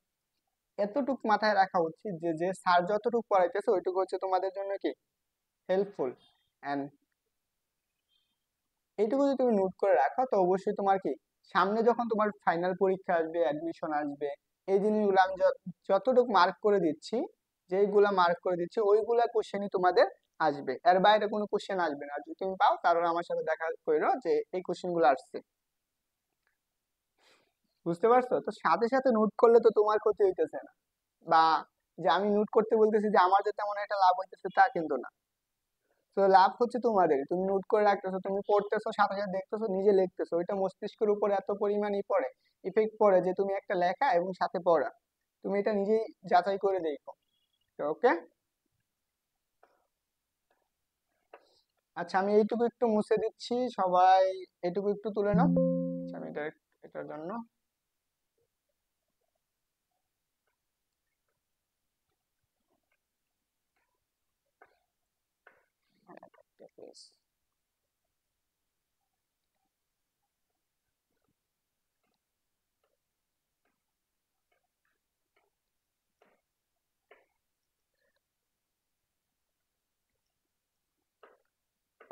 [SPEAKER 1] এতটুক মাথায় রাখা উচিত যে যে স্যার যতটুকু পড়াইতেছে ওইটুকু হচ্ছে তোমাদের জন্য কি হেল্পফুল। এন্ড এইটুকু যদি তুমি নোট করে রাখো তো অবশ্যই তোমার কি সামনে যখন তোমার ফাইনাল পরীক্ষা আসবে, অ্যাডমিশন আসবে, এই জিনিসগুলো আমি যতটুকু মার্ক করে দিচ্ছি, যেইগুলা মার্ক করে দিচ্ছি ওইগুলা কোশ্চেনই তোমাদের আসবে, এর বাইরে কোনো কোশ্চেন আসবে না। আর যদি তুমি পাও তাহলে আমার সাথে দেখা করো যে এই কোশ্চেন গুলো আসছে। বুঝতে পারছো? তো সাথে সাথে নোট করলে তো তোমার ক্ষতি হইতেছে না, বা যে আমি নোট করতে বলতেছি যে আমার যে তেমন একটা লাভ হইতেছে তা কিন্তু না। তো লাভ হচ্ছে তোমাদের, তুমি নোট করে রাখতেছো, তুমি পড়তেছো, সাথে সাথে দেখতেছো, নিজে লিখতেছো, ওইটা মস্তিষ্কের উপর এত পরিমাণই পড়ে, ইফেক্ট পড়ে যে তুমি একটা লেখা এবং সাথে পড়া, তুমি এটা নিজেই যাচাই করে দেখো। ওকে। আচ্ছা, আমি এইটুকু একটু মুছে দিচ্ছি, সবাই এইটুকু একটু তুলে নাও। আচ্ছা, আমি এটার জন্য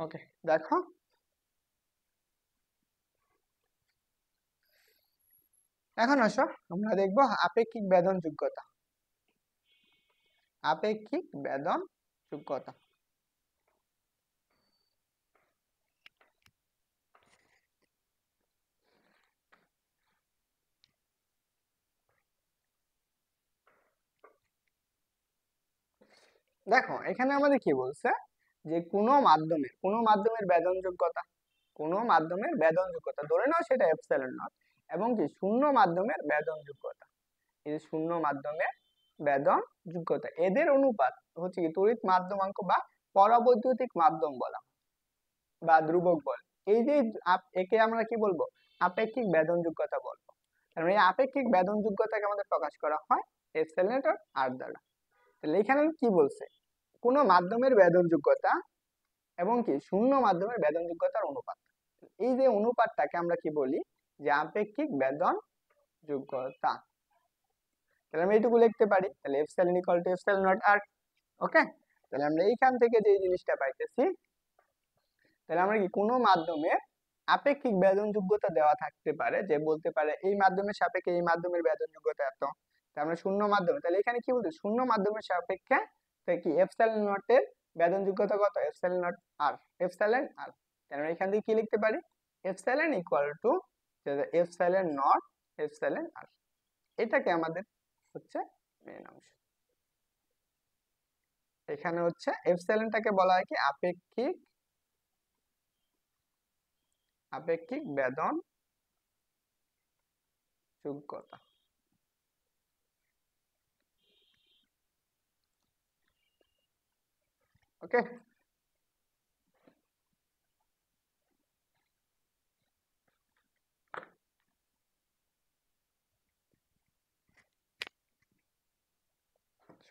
[SPEAKER 1] ওকে। দেখো, এখন আসো আমরা দেখবো আপেক্ষিক বেদন যোগ্যতা। আপেক্ষিক বেদন যোগ্যতা। দেখো এখানে আমাদের কি বলছে যে কোনো মাধ্যমের বেদন যোগ্যতা, কোনো মাধ্যমের বেদন যোগ্যতা ধরে নাও সেটা এপসাইলন নট, এবং কি শূন্য মাধ্যমের বেদন যোগ্যতা। এই যে শূন্য মাধ্যমের বেদন যোগ্যতা, এদের অনুপাত হচ্ছে কি তড়িৎ মাধ্যমাঙ্ক বা পরাবৈদ্যুতিক মাধ্যম বলা হয়, বা ধ্রুবক বল। এই যে একে আমরা কি বলবো, আপেক্ষিক বেদন যোগ্যতা বলবো। কারণ এই আপেক্ষিক বেদন যোগ্যতাকে আমাদের প্রকাশ করা হয় এপসাইলন নট আর দ্বারা। তাহলে এখানে কি বলছে, কোনো মাধ্যমের বেদন যোগ্যতা এবং কি শূন্য মাধ্যমের বেদন যোগ্যতার অনুপাত, এই যে অনুপাতটাকে আমরা কি বলি যে আপেক্ষিক বেদন যোগ্যতা। তাহলে আমরা এইটুকু লিখতে পারি, তাহলে epsilon equal to epsilon naught R. Okay. তাহলে আমরা এইখান থেকে যে জিনিসটা পাইতেছি, তাহলে আমরা কি কোনো মাধ্যমের আপেক্ষিক বেদন যোগ্যতা দেওয়া থাকতে পারে, যে বলতে পারে এই মাধ্যমের সাপেক্ষে এই মাধ্যমের বেদন যোগ্যতা এত। তাহলে আমরা শূন্য মাধ্যমে, তাহলে এখানে কি বলতে শূন্য মাধ্যমের সাপেক্ষে তাই কি এপসাইলন নটের বেদন যোগ্যতা কত, epsilon naught R, epsilon R. তাহলে আমরা এখান থেকে কি লিখতে পারি, epsilon equal to epsilon naught epsilon R. এটাকে আমাদের হচ্ছে মেন অংশ। এখানে হচ্ছে এপসাইলনটাকে বলা হয় কি আপেক্ষিক আপেক্ষিক বেদন যোগ্যতা। ওকে।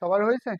[SPEAKER 1] সবার হয়েছে?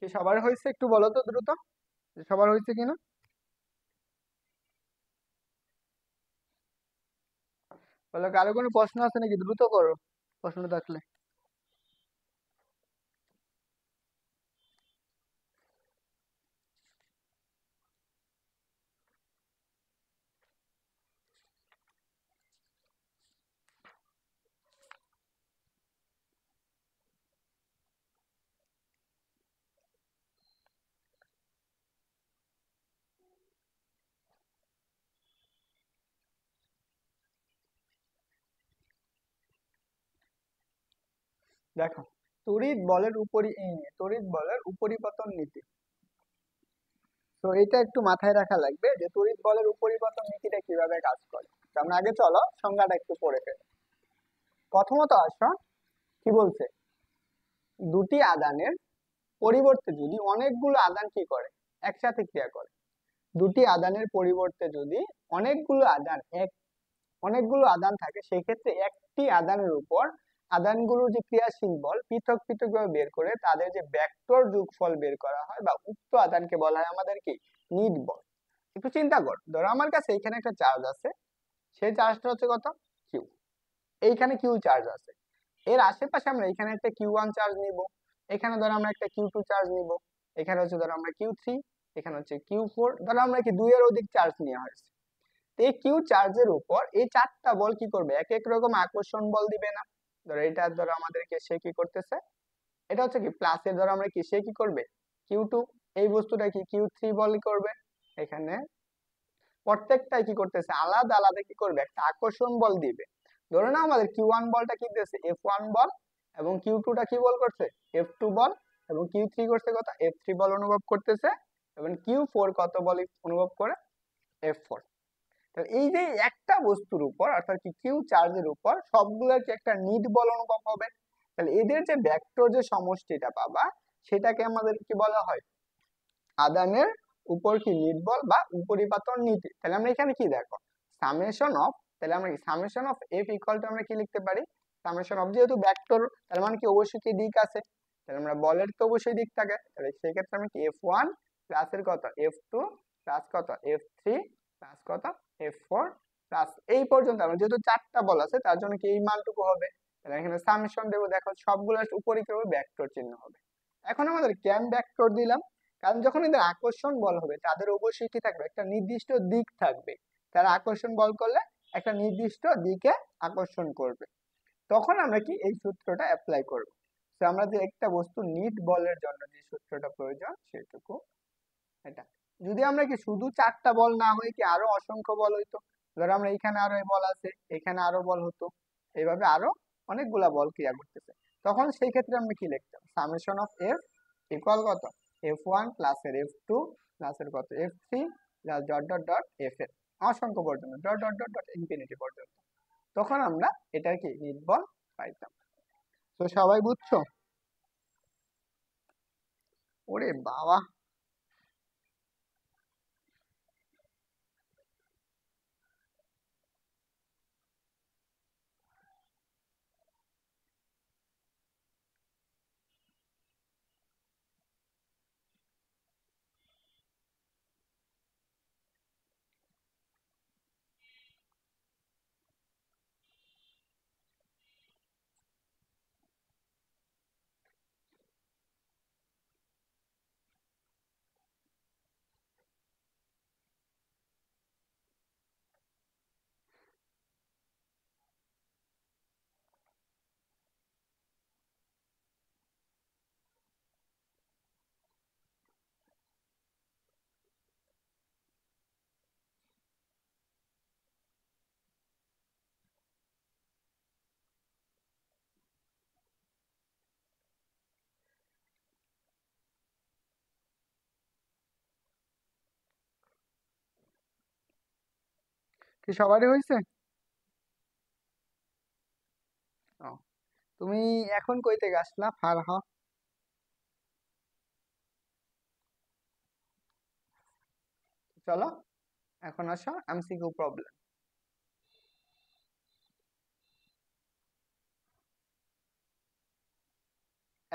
[SPEAKER 1] কি সবার হয়েছে একটু বলো তো দ্রুত, যে সবার হয়েছে কিনা। বলো কারো কোনো প্রশ্ন আছে নাকি, দ্রুত করো প্রশ্ন থাকলে। দেখো, তড়িৎ বলের উপরিপতন নীতি। তো এটা একটু মাথায় রাখা লাগবে যে তড়িৎ বলের উপরিপতন নীতিটা কিভাবে কাজ করে। তো আমরা আগে চলো সংজ্ঞাটা একটু পড়ে ফেলি। প্রথমত আসো, কি বলছে, দুটি আধানের পরিবর্তে যদি অনেকগুলো আধান কি করে, একসাথে ক্রিয়া করে। দুটি আধানের পরিবর্তে যদি অনেকগুলো আধান অনেকগুলো আধান থাকে, সেক্ষেত্রে একটি আধানের উপর আধানগুলোর যে ক্রিয়াশীল বল পৃথক পৃথক ভাবে বের করে তাদের যে ভেক্টর যোগফল বের করা হয়, বা উক্ত আধানকে বলা হয় আমাদের কি, নিট বল। একটু চিন্তা কর, ধরো আমার কাছে এখানে একটা চার্জ আছে, সেই চার্জটা হচ্ছে কত, কিউ। এইখানে কিউ চার্জ আছে, এর আশেপাশে আমরা এখানে একটা কিউ1 চার্জ নিব, এখানে ধরো আমরা একটা কিউ2 চার্জ নিব, এখানে হচ্ছে ধরো আমরা কিউ3, এখানে হচ্ছে কিউ4, ধরো আমরা কি দুইয়ের অধিক চার্জ নেওয়া হয়েছে। এই কিউ চার্জের উপর এই চারটা বল কি করবে, এক এক রকম আকর্ষণ বল দিবে না। ধরো এটা ধরো আমাদেরকে সে কি করতেছে, এটা হচ্ছে কি প্লাসের, ধরো আমরা কি সে কি করবে কিউ2, এই বস্তুটা কি কিউ3 বল করবে। এখানে প্রত্যেকটাই কি করতেছে, আলাদা আলাদা কি করবে, একটা আকর্ষণ বল দিবে। ধরো না আমাদের কিউ1 বলটা কি দিতেছে, এফ1 বল, এবং কিউ2টা কি বল করছে, এফ2 বল, এবং কিউ3 করছে কত, এফ3 বল অনুভব করতেছে, এবং কিউ4 কত বল অনুভব করে, এফ4। তাহলে এই যে একটা বস্তুর উপর অর্থাৎ কি কিউ চার্জের উপর সবগুলোর কি একটা নিট বল অনুভব হবে, তাহলে এদের যে ভেক্টর যে সমষ্টিটা পাবা, সেটাকে আমাদের কি বলা হয়, আদানের উপর কি নিট বল বা উপরিপাতন নীতি। তাহলে আমরা এখানে কি দেখো, সামেশন অফ, তাহলে আমরা কি summation of F equal to আমরা কি লিখতে পারি, সামেশন অফ, যেহেতু ভেক্টর তার মানে কি অবশ্যই কি দিক আছে, তাহলে আমরা বলের তো অবশ্যই দিক থাকে, তাহলে সেই ক্ষেত্রে আমি কি এফ1 প্লাসের কত, এফ2 প্লাস কত, এফ3 প্লাস কত, এফ4 প্লাস এই পর্যন্ত। আমরা যেহেতু চারটা বল আছে তার জন্য কি এই মানটুকু হবে, তাহলে এখানে সামেশন দেবো, দেখো সবগুলোর উপরে কি হবে, ভেক্টর চিহ্ন হবে। এখন আমাদের কেন ভেক্টর দিলাম, কারণ যখন এদের আকর্ষণ বল হবে তাদের অবশ্যই কি থাকবে, একটা নির্দিষ্ট দিক থাকবে, তারা আকর্ষণ বল করলে একটা নির্দিষ্ট দিকে আকর্ষণ করবে, তখন আমরা কি এই সূত্রটা অ্যাপ্লাই করব। তো আমরা যে একটা বস্তু নিট বলের জন্য যে সূত্রটা প্রয়োজন সেটুকু এটা। যদি আমরা কি শুধু চারটা বল না হয়ে কি আরো অসংখ্য বল হইতো, ধরো আমরা এখানে আরো বল আছে, এখানে আরো বল হতো, এইভাবে আরো অনেকগুলা বল ক্রিয়া করতেছে, তখন সেই ক্ষেত্রে আমরা কি লিখতাম, সামেশন অফ এফ ইকুয়াল কত, এফ1 প্লাস এর এফ2 প্লাস এর কত, এফ3 plus dot dot dot F এর অসংখ্য পর্যন্ত, dot dot dot dot infinity পর্যন্ত, তখন আমরা এটার কি নিট বল পাইতাম। তো সবাই বুঝছো? ওরে বাবা, কি সবারই হয়েছে? ও, তুমি এখন কই থেকে আসলা ফারহা? চলো এখন আসো এমসিকিউ প্রবলেম।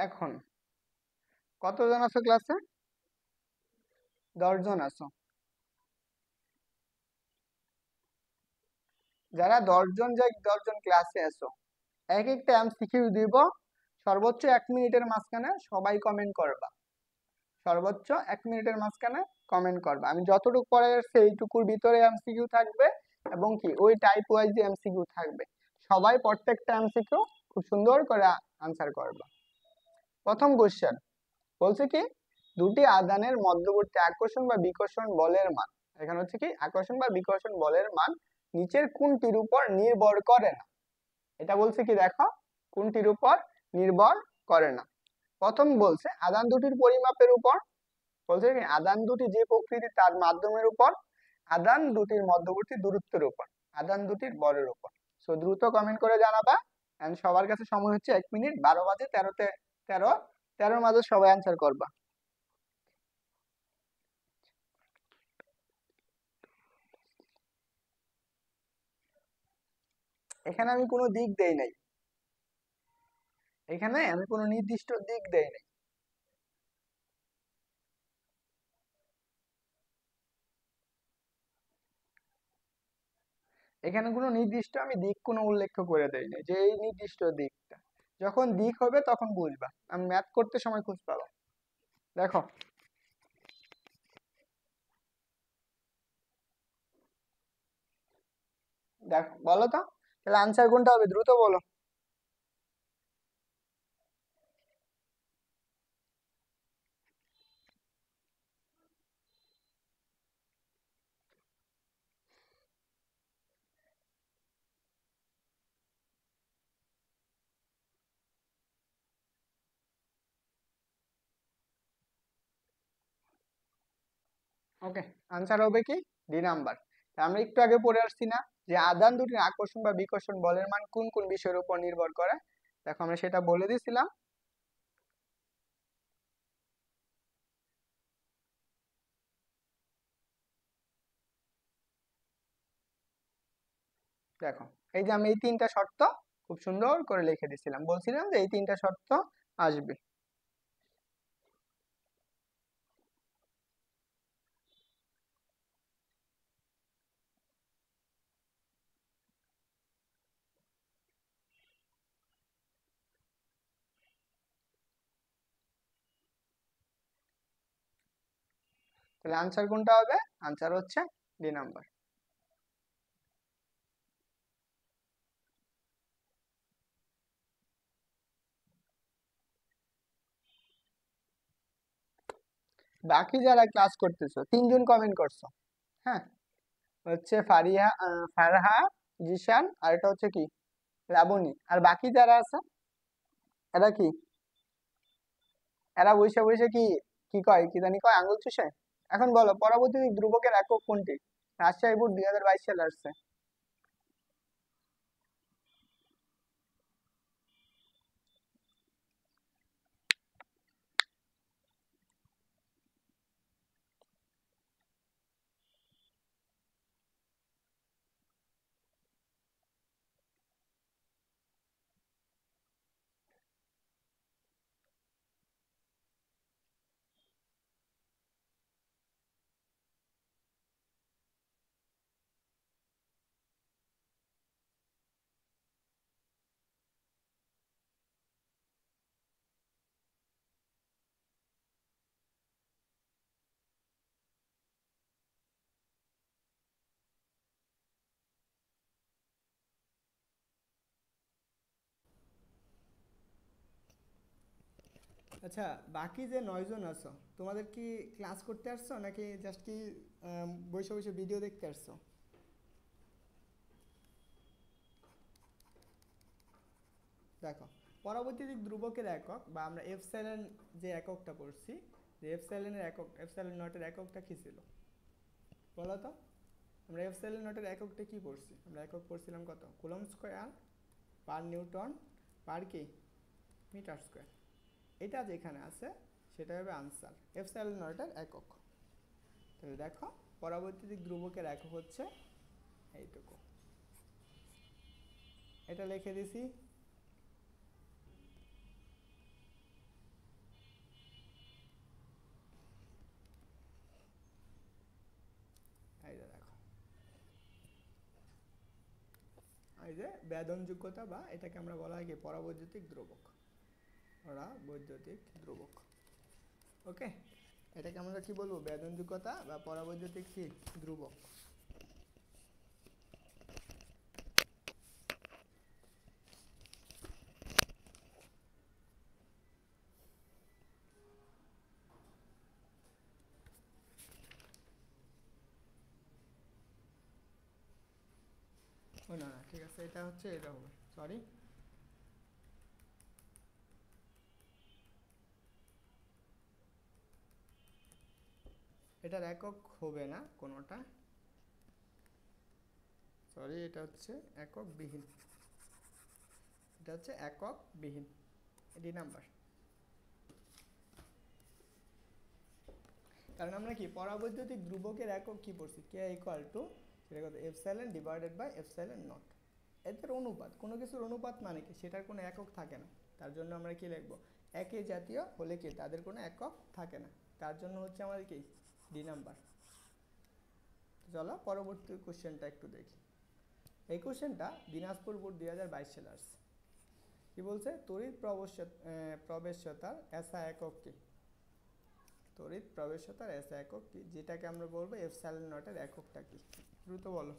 [SPEAKER 1] এখন কতজন আছো ক্লাসে? 10 জন আছো। যারা 10 জন 10 জন ক্লাসে আছো, এক একটা এমসিকিউ দিব, সর্বোচ্চ 1 মিনিটের মাঝখানে সবাই কমেন্ট করবা। সর্বোচ্চ 1 মিনিটের মাঝখানে কমেন্ট করবা। আমি যতটুকু পড়ে আসছি এইটুকুর ভিতরে এমসিকিউ থাকবে, এবং কি ওই টাইপ ওয়াইজ এমসিকিউ থাকবে। সবাই প্রত্যেকটা এমসিকিউ খুব সুন্দর করে আনসার করবা। প্রথম কোশ্চেন বলছে কি, দুটি আধানের মধ্যবর্তী আকর্ষণ বা বিকর্ষণ বলের মান, এখানে হচ্ছে কি আকর্ষণ বা বিকর্ষণ বলের মান নিচের কোনটির উপর নির্ভর করে না। এটা বলছে কি দেখো, কোনটির উপর নির্ভর করে না। প্রথম বলছে আধান দুটির পরিমাপের উপর, বলছে কি আধান দুটি যে প্রকৃতি তার মাধ্যমের উপর, আধান দুটির মধ্যবর্তী দূরত্বের উপর, আধান দুটির বরের উপর। সো দ্রুত কমেন্ট করে জানাবা। এন্ড সবার কাছে সময় হচ্ছে 1 মিনিট, 12 বাজে 13 মাঝে সবাই অ্যান্সার করবা। এখানে আমি কোনো দিক দেই নাই, এখানে আমি কোনো নির্দিষ্ট দিক দেই নাই। এখানে কোনো নির্দিষ্ট আমি দিক কোনো উল্লেখ করে দেই নাই যে এই নির্দিষ্ট দিকটা। যখন দিক হবে তখন বুঝবা, আমি ম্যাথ করতে সময় খুঁজ পাবা। দেখো দেখো বলো তো, তাহলে আনসার কোনটা হবে, দ্রুত বলো। ওকে, আনসার হবে কি ডি নাম্বার। আমরা একটু আগে পড়ে আসছি না যে আধান দুটির আকর্ষণ বা বিকর্ষণ বলের মান কোন কোন বিষয়ের উপর নির্ভর করে। দেখো আমরা সেটা বলে দিয়েছিলাম। দেখো এই যে আমি এই 3টা শর্ত খুব সুন্দর করে লিখে দিয়েছিলাম, বলছিলাম যে এই 3টা শর্ত আসবে। তাহলে আনসার কোনটা হবে, আনসার হচ্ছে ডি নাম্বার। বাকি যারা ক্লাস করতেছো 3 জন কমেন্ট করছো, হ্যাঁ, হচ্ছে ফারহা, জিশান, আর এটা হচ্ছে কি লাবণী। আর বাকি যারা আছে এরা কি, এরা বসে বসে কি কি কয়, কি জানি কয়, আঙুল চুষে। এখন বলো পরবর্তী ধ্রুবকের একক কোনটি? রাজশাহী বোর্ড 2022 সালে আসছে। আচ্ছা, বাকি যে 9 জন আছো, তোমাদের কি ক্লাস করতে আসছো নাকি জাস্ট কি বসে বসে ভিডিও দেখতে আসছো? দেখো পরবর্তী দিক ধ্রুবকের একক বা আমরা এফসাইলন যে এককটা পড়ছি, যে এফসাইলনের একক, এফসাইলন নটের এককটা কি ছিল বলো তো? আমরা এফসাইলন নটের এককটা কি পড়ছি? আমরা একক পড়ছিলাম কত, কুলম্ব স্কয়ার পার নিউটন পার কি মিটার স্কয়ার। এটা যেখানে আছে সেটা হবে আনসার, এফসাইলন নটের একক। তাহলে দেখো পরবর্তী দিক ধ্রুবকের একক হচ্ছে এইটুকু, এটা লিখে দিছি। এই যে বেদনযোগ্যতা বা এটাকে আমরা বলা হয় কি পরাবৈদ্যুতিক ধ্রুবক, পরাবৈদ্যুতিক ধ্রুবক। ওকে, এটাকে আমরা কি বলবো, বেদনযোগ্যতা বা পরাবৈদ্যুতিক কি ধ্রুবক। ও না না ঠিক আছে, এটা হচ্ছে এটা হবে, সরি এটার একক হবে না কোনোটা, সরি এটা হচ্ছে একক বিহীন, এটা হচ্ছে একক বিহীন, ডি নাম্বার। কারণ আমরা কি পরাবৈদ্যুতিক ধ্রুবকের একক কি পড়ছি, কে ইকুয়াল টু সেটা কত epsilon divided by epsilon naught. এদের অনুপাত, কোনো কিছুর অনুপাত মানে কি সেটার কোনো একক থাকে না, তার জন্য আমরা কি লিখবো, একই জাতীয় হলে কি তাদের কোনো একক থাকে না, তার জন্য হচ্ছে আমাদের কি ডি নাম্বার। চলো পরবর্তী কোশ্চেনটা একটু দেখি। এই কোশ্চেনটা দিনাজপুর বোর্ড 2022 সালে আসছে। কি বলছে, তড়িৎ প্রবেশ্যতার এসআই একক কি, তড়িৎ প্রবেশ্যতার এসআই একক কি, যেটাকে আমরা বলবো এপসাইলন নটের এককটা কি, দ্রুত বলো।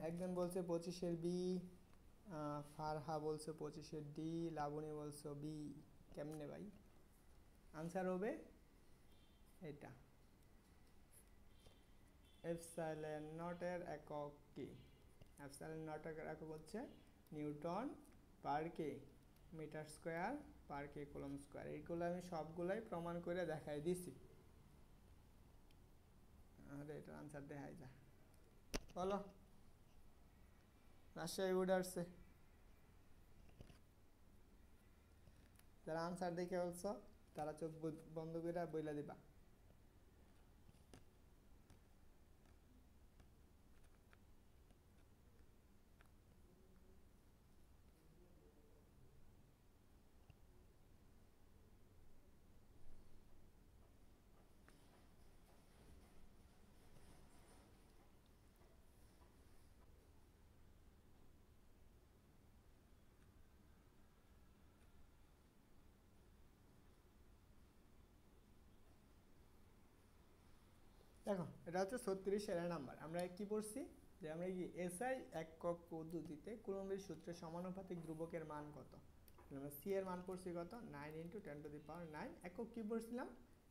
[SPEAKER 1] একজন বলছে 25-এর বি, ফারহা বলছে 25-এর ডি, লাবণী বলছো বি। কেমনে ভাই, আনসার হবে এটা। এপসাইলন নটের একক কি, এপসাইলন নটের একক হচ্ছে নিউটন পার কে মিটার স্কোয়ার পার কে কুলম স্কোয়ার। এইগুলো আমি সবগুলাই প্রমাণ করে দেখাই দিছি। আরে এটা আনসার দেখাই যা, বলো। রাজশাহী বোর্ড আসছে, যারা আনসার দেখে বলছো তারা চোখ বন্ধ করে বইলা দিবা। দেখো এটা হচ্ছে 36 নাম্বার। আমরা কি পড়ছি, যে আমরা কি এসআই একক পদ্ধতিতে কুলম্বের সূত্রে সমানুপাতিক ধ্রুবকের মান কত, আমরা সি এর মান পড়ছি কত 9 × 10⁹ একক কি পড়ছিলাম,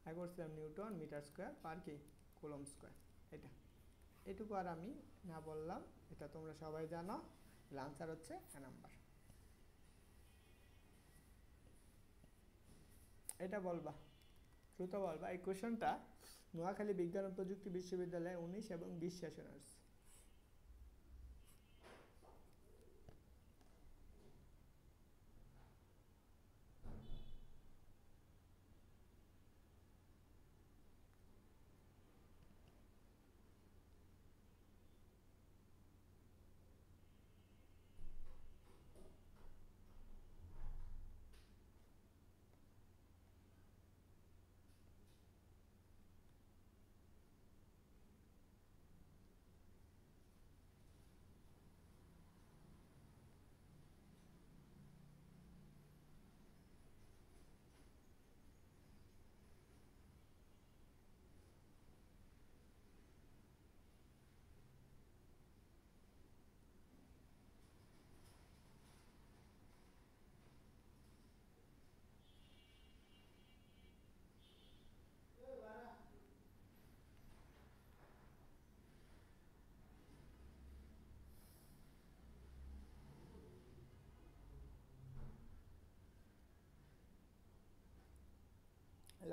[SPEAKER 1] একক পড়ছিলাম নিউটন মিটার স্কোয়ার পার কি কুলম স্কোয়ার। এটা এটুকু আর আমি না বললাম, এটা তোমরা সবাই জানো। আনসার হচ্ছে এ নাম্বার। এটা বলবা, দ্রুত বলবা। এই কোশ্চেনটা নোয়াখালী বিজ্ঞান ও প্রযুক্তি বিশ্ববিদ্যালয়ে 19 এবং 20 সেশন আসছে।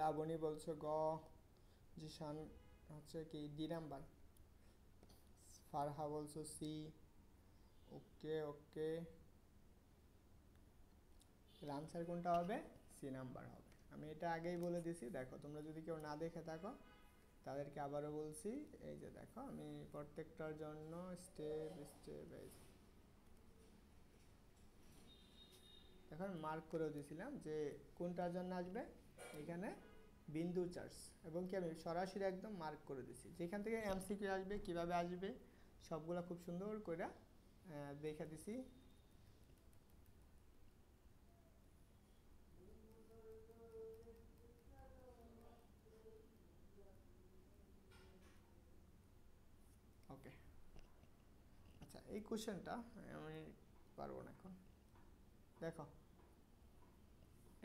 [SPEAKER 1] লাবণী বলছো গ, জিশান হচ্ছে কি ডি নাম্বার, ফারহা বলছো সি। ওকে ওকে, আনসার কোনটা হবে? সি নাম্বার হবে। আমি এটা আগেই বলে দিছি, দেখো তোমরা যদি কেউ না দেখে থাকো তাদেরকে আবারও বলছি। এই যে দেখো আমি প্রত্যেকটার জন্য স্টেপ স্টেপ এখন মার্ক করেও দিয়েছিলাম যে কোনটার জন্য আসবে। এখানে বিন্দু চার্জ এবং কি আমি সরাসরি একদম মার্ক করে দিছি যেখান থেকে এমসিকিউ আসবে, কিভাবে আসবে সবগুলো খুব সুন্দর করে দেখে দিছি। ওকে, আচ্ছা এই কোশ্চেনটা আমি পারবো না এখন। দেখো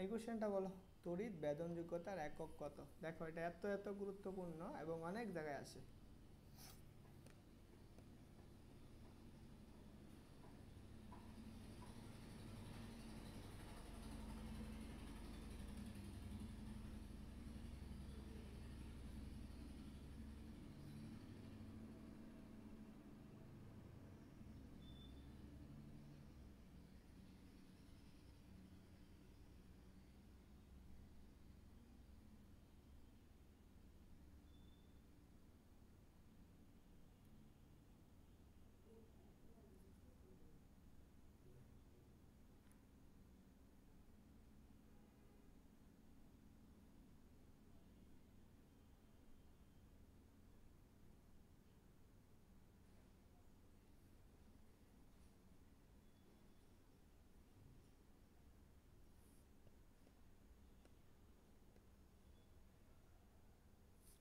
[SPEAKER 1] এই কোশ্চেনটা বলো, তড়িৎ বেদনযোগ্যতার একক কত? দেখো এটা এত এত গুরুত্বপূর্ণ এবং অনেক জায়গায় আসে।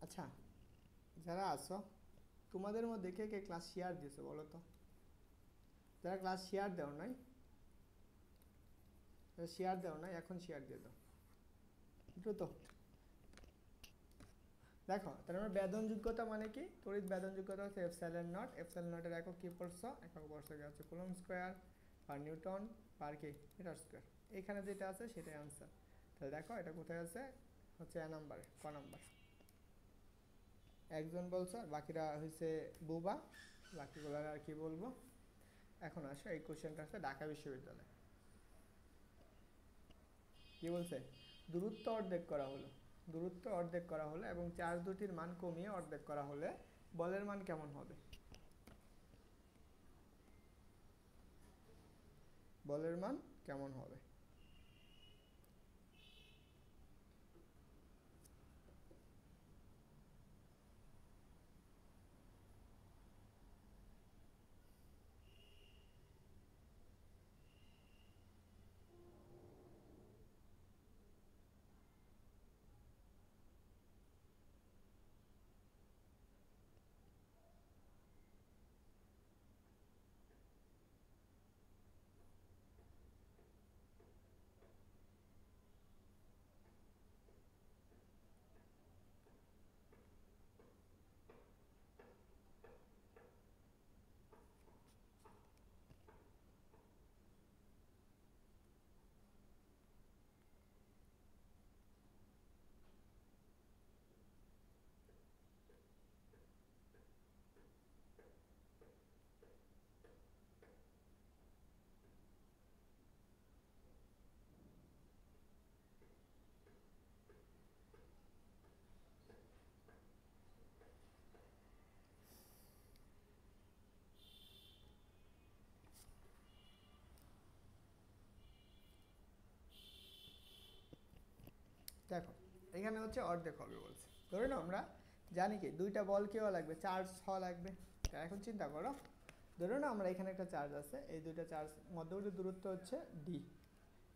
[SPEAKER 1] আচ্ছা যারা আসো তোমাদের মধ্যে কে কে ক্লাস শেয়ার দিয়েছো বলো তো? যারা ক্লাস শেয়ার দেও নাই, শেয়ার দেও নাই এখন শেয়ার দিয়ে দাও দ্রুত। দেখো তার মানে বেদনযোগ্যতা মানে কি? তড়িৎ বেদনযোগ্যতা হচ্ছে এপসাইলন নট। এপসাইলন নটের একক কি পড়ছো? একক পড়ছো কি হচ্ছে কুলম্ব স্কোয়ার পার নিউটন পার কি মিটার স্কোয়ার। এখানে যেটা আছে সেটাই আনসার। তাহলে দেখো এটা কোথায় আছে, হচ্ছে এ নাম্বারে, ক নাম্বার। একজন বলছো আর বাকিরা হচ্ছে বুবা, বাকিগুলো আর কি বলবো। এখন আসো এই কোশ্চেনটা আছে ঢাকা বিশ্ববিদ্যালয় কি বলছে, দূরত্ব অর্ধেক করা হলো, দূরত্ব অর্ধেক করা হলো এবং চার্জ দুটির মান কমিয়ে অর্ধেক করা হলে বলের মান কেমন হবে? বলের মান কেমন হবে? দেখো এখানে হচ্ছে অর্ধেক হবে বলছে, ধরে নাও আমরা জানি কি দুইটা বল কি হওয়া লাগবে, চার্জ হওয়া লাগবে। তা এখন চিন্তা করো, ধরে নাও আমরা এখানে একটা চার্জ আছে, এই দুইটা চার্জ মধ্যবর্তী দূরত্ব হচ্ছে ডি,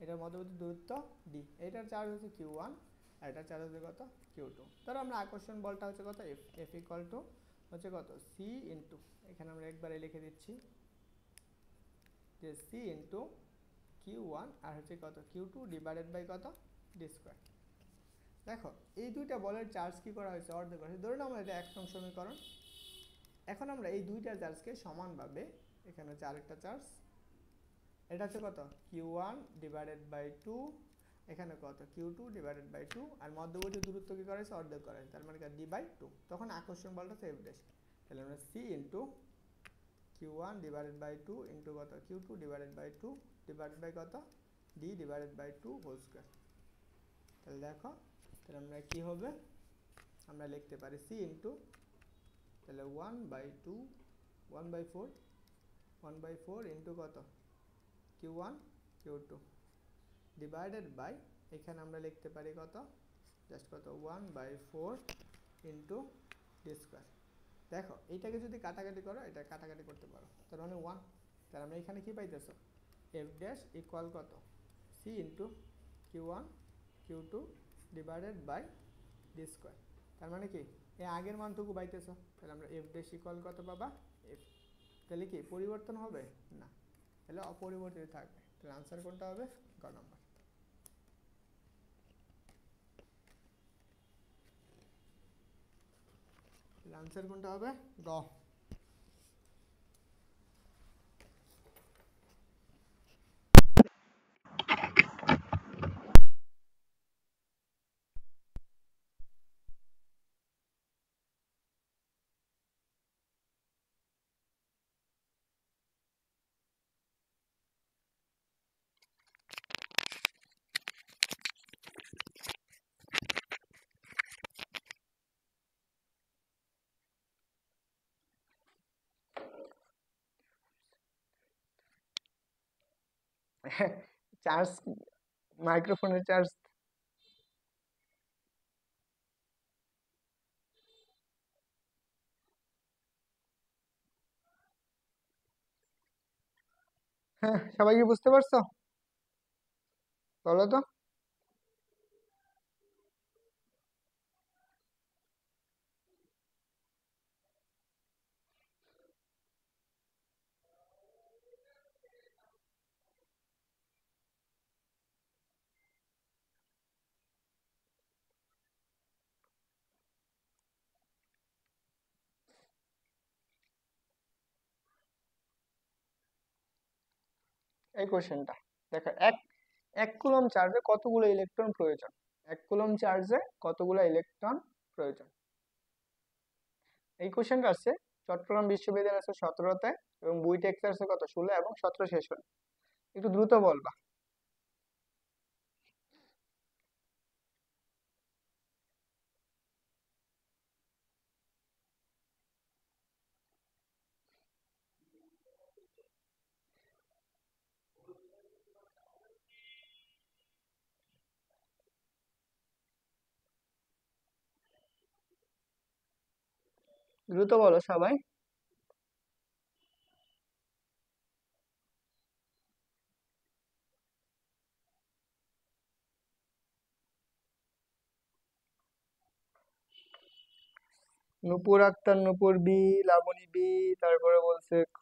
[SPEAKER 1] এটার মধ্যবর্তী দূরত্ব ডি, এটার চার্জ হচ্ছে Q1 আর এটার চার্জ হচ্ছে কত Q2। ধরো আমরা আকর্ষণ বলটা হচ্ছে কত এফ, এফ ইকুয়াল টু হচ্ছে কত সি ইন্টু, এখানে আমরা একবারে লিখে দিচ্ছি যে সি ইন্টু Q1 আর হচ্ছে কত Q2 ডিভাইডেড বাই কত ডি স্কোয়ার। দেখো এই দুইটা বলের চার্জ কি করা হয়েছে, অর্ধেক করা হয়েছে। ধরুন আমরা এটা 1 নং সমীকরণ। এখন আমরা এই দুইটা চার্জকে সমানভাবে, এখানে হচ্ছে আরেকটা চার্জ, এটা হচ্ছে কত Q1 ডিভাইডেড বাই 2, এখানে কত Q2 ডিভাইডেড বাই 2, আর মধ্যবর্তী দূরত্ব কি করা হয়েছে, অর্ধেক করা হয়েছে, তার মানে ডি বাই 2। তখন আকর্ষণ বলটা হচ্ছে এফ ড্যাশ। তাহলে আমরা C into Q1 divided by 2 into কত Q2 divided by 2 divided by কত D divided by 2 whole square. তাহলে দেখো, তাহলে আমরা কি হবে, আমরা লিখতে পারি সি ইন্টু, তাহলে 1/2 1/4 1/4 ইন্টু কত Q1 Q2 ডিভাইডেড বাই, এখানে আমরা লিখতে পারি কত জাস্ট কত 1/4 ইন্টু ডি স্কোয়ার। দেখো এইটাকে যদি কাটাকাটি করো, এটা কাটাকাটি করতে পারো, তার মানে 1। তাহলে আমরা এখানে কি পাইতেছো, এফ ড্যাশ ইকুয়াল কত C into Q1 Q2 divided by d square. তার মানে কি এই আগের মানটুকু পাইতেছো, তাহলে আমরা এফ ড্যাশ ইকুয়াল কত পাবা এফ। তাহলে কি পরিবর্তন হবে না, তাহলে অপরিবর্তিত থাকবে। তাহলে আনসার কোনটা হবে, গ নম্বর। আনসার কোনটা হবে, গ। চার্জ, মাইক্রোফোনের চার্জ। হ্যাঁ সবাই কি বুঝতে পারছো, বলো তো। এই কোশ্চেনটা দেখো, এক এক কুলম্ব চার্জে কতগুলো ইলেকট্রন প্রয়োজন, 1 কুলম্ব চার্জে কতগুলো ইলেকট্রন প্রয়োজন। এই কোশ্চেনটা আসছে চট্টগ্রাম বিশ্ববিদ্যালয় আছে 17তে, এবং বুয়েটে আছে কত 16 এবং 17 শেষ হলো। একটু দ্রুত বলবা। দ্রুত বলো সবাই। নূপুর আক্তার নূপুর বি, লাবণী বি, তারপরে বলছে খ,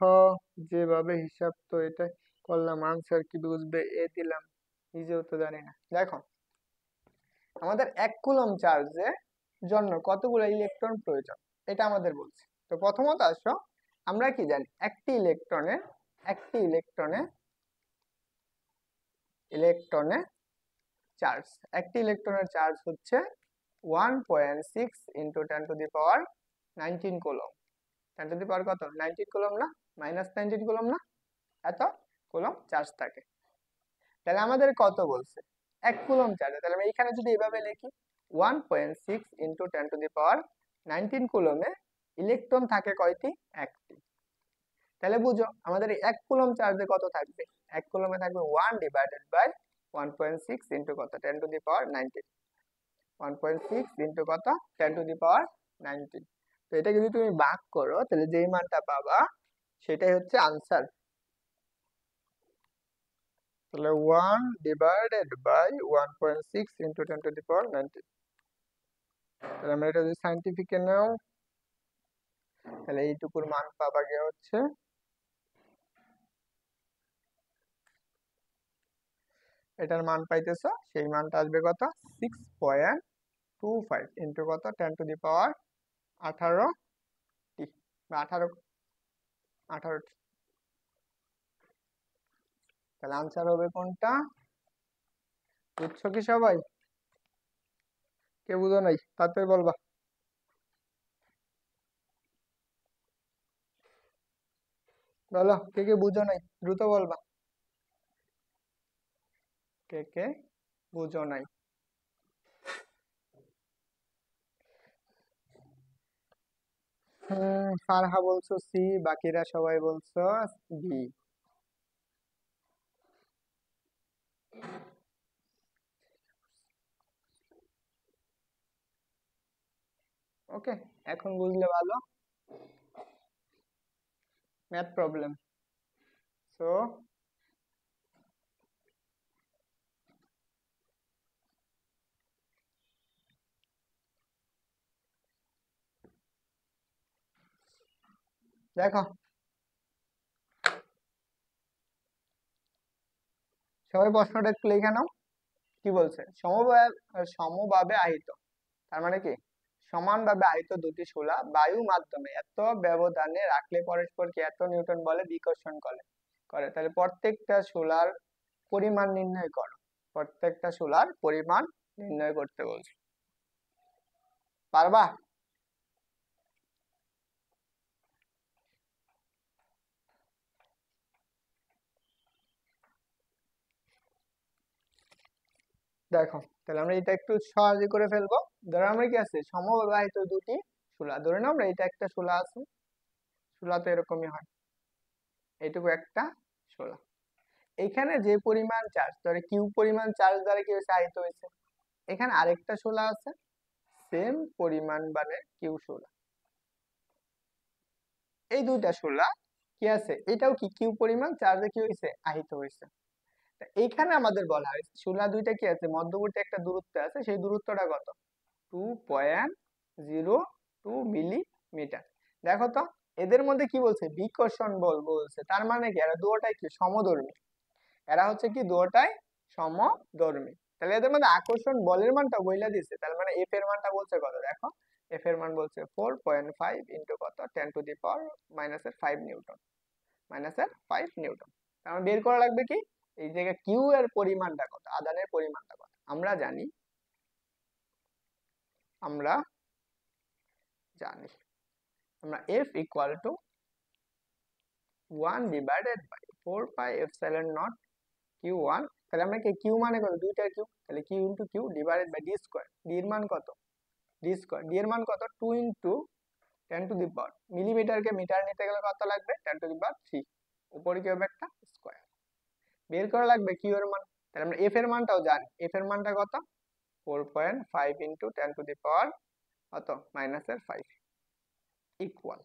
[SPEAKER 1] যেভাবে হিসাব তো এটা করলাম, আনসার কি বুঝবে এ দিলাম, নিজেও তো জানি না। দেখো আমাদের 1 কুলম্ব চার্জের জন্য কতগুলো ইলেকট্রন প্রয়োজন, এটা আমাদের বলছে। তো প্রথমত আসো, আমরা কি জানি একটি ইলেকট্রনে চার্জ, একটি ইলেকট্রনের চার্জ হচ্ছে 1.6 ইন্টু 10⁻19 কুলম্ব। 10⁻ কত 19 কুলম্ব না, -19 কুলম্ব না, এত কুলম্ব চার্জ থাকে। তাহলে আমাদের কত বলছে 1 কুলম্ব চার্জে, তাহলে আমরা এখানে যদি এভাবে লিখি 1.6 ইন্টু 10⁻19 কুলম্বে ইলেকট্রন থাকে কয়টি, একটি। তাহলে বুঝো আমাদের এই 1 কুলম্ব চার্জে কত থাকবে, 1 কুলম্বে থাকবে 1 ডিভাইডেড বাই 1.6 ইন্টু কত 10⁻19। 1.6 ইন্টু কত 10⁻19। তো এটা যদি তুমি ভাগ করো তাহলে যেই মানটা পাবা সেটাই হচ্ছে আনসার। তাহলে 1/1.6 ইন্টু 10⁻19। তাহলে আমরা এটা যদি সাইন্টিফিকে নাও তাহলে এইটুকুর মান পাবা গিয়ে হচ্ছে এটার মান পাইতেছো, সেই মানটা আসবে কত 6.25 ইন্টু কত 10⁻18টি বা 18টি। তাহলে আনসার হবে কোনটা? বুঝছো কি সবাই? কে বুঝো নাই তাড়াতাড়ি বলবা। বলো কে কে বুঝো নাই, দ্রুত বলবা কে কে বুঝো নাই। ফারহা বলছো সি, বাকিরা সবাই বলছো বি। ওকে, এখন বুঝলে ভালো। ম্যাথ প্রবলেম, সো দেখো সবাই প্রশ্নটা একটু লিখে নাও। কি বলছে? সমভাবে আহিত, তার মানে কি সমানভাবে আহিত দুটি শোলা বায়ু মাধ্যমে এত ব্যবধানে রাখলে পরস্পরকে এত নিউটন বলে বিকর্ষণ করে করে তাহলে প্রত্যেকটা শোলার পরিমাণ নির্ণয় করো। প্রত্যেকটা শোলার পরিমাণ নির্ণয় করতে বলছে, পারবা? দেখো তাহলে আমরা এটা একটু সহজে করে ফেলবো। ধরো আমরা কি আছে সমবাহিত দুটি শোলা, ধরে নাও আমরা এটা একটা শোলা আছে, শোলা তো এরকমই হয়, এইটুকু একটা শোলা। এখানে যে পরিমাণ চার্জ, ধরে কিউ পরিমাণ চার্জ দ্বারা কি হয়েছে আহিত হয়েছে, এখানে আরেকটা শোলা আছে সেম পরিমাণ মানে কিউ শোলা, এই দুইটা শোলা কি আছে এটাও কি কিউ পরিমাণ চার্জে কি হয়েছে আহিত হয়েছে। এইখানে আমাদের বলা হয়েছে শোলা দুইটা কি আছে মধ্যবর্তী একটা দূরত্ব আছে, সেই দূরত্বটা কত 2.02 মিলিমিটার। দেখো তো এদের মধ্যে কি বলছে বিকর্ষণ বল বলছে, তার মানে কি এরা দুটোটাই কি সমধর্মী, এরা হচ্ছে কি দুটোটাই সমধর্মী। তাহলে এদের মধ্যে আকর্ষণ বলের মানটা বইলা দিচ্ছে, তার মানে এফ এর মানটা বলছে কত, দেখো এফ এর মান বলছে 4.5 ইন্টু কত 10⁻⁻5 নিউটন, -5 নিউটন। তার বের করা লাগবে কি এই জায়গায় কিউ এর পরিমাণটা কত, আধানের পরিমাণটা কত। আমরা জানি আমরা জানি আমরা এফ ইকুয়াল টু 1/4πε0 Q1। তাহলে আমরা কি কিউ মানে কত, দুইটা কিউ, তাহলে Q into Q divided by d square. D এর মান কত, ডি স্কোয়ার, ডি এর মান কত 2 ইন্টু 10⁻, মিলিমিটারকে মিটার নিতে গেলে কত লাগবে 10⁻3, উপরে কি হবে একটা স্কোয়ার। বের করা লাগবে কিউ এর মান, তাহলে আমরা এফ এর মানটাও জানি, এফ এর মানটা কত 4.5 ইন্টু 10⁻, কত -5 ইকুয়াল,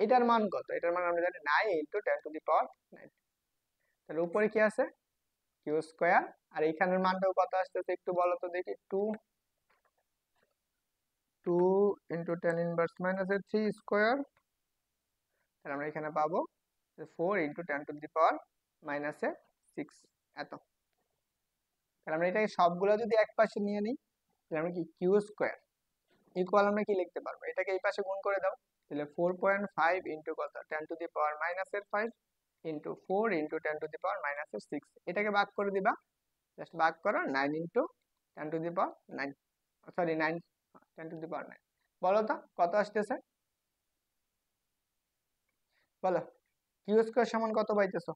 [SPEAKER 1] এটার মান কত, এটার মান আমরা জানি 9 ইন্টু 10⁻9। তাহলে উপরে কি আছে কিউ স্কোয়ার, আর এইখানের মানটাও কত আসতেছে একটু বলো তো দেখি, 2 ইন্টু 10⁻³ স্কোয়ার। তাহলে আমরা এখানে পাবো 4 ইন্টু 10⁻⁻6 এত। তাহলে আমরা এটাকে সবগুলো যদি এক পাশে নিয়ে নিই তাহলে আমরা কি কিউ স্কোয়ার ইকুয়াল আমরা কি লিখতে পারবো, এটাকে এই পাশে গুণ করে দাও, তাহলে 4.5 ইন্টু কত 10⁻⁻5 ইন্টু 4 ইন্টু 10⁻⁻6, এটাকে ভাগ করে দিবা, জাস্ট ভাগ করো 9 ইন্টু 10⁻9, সরি 9 10⁻9। বলো তো কত আসতেছে, বলো কিউ স্কোয়ার সমান কত পাইতেছো?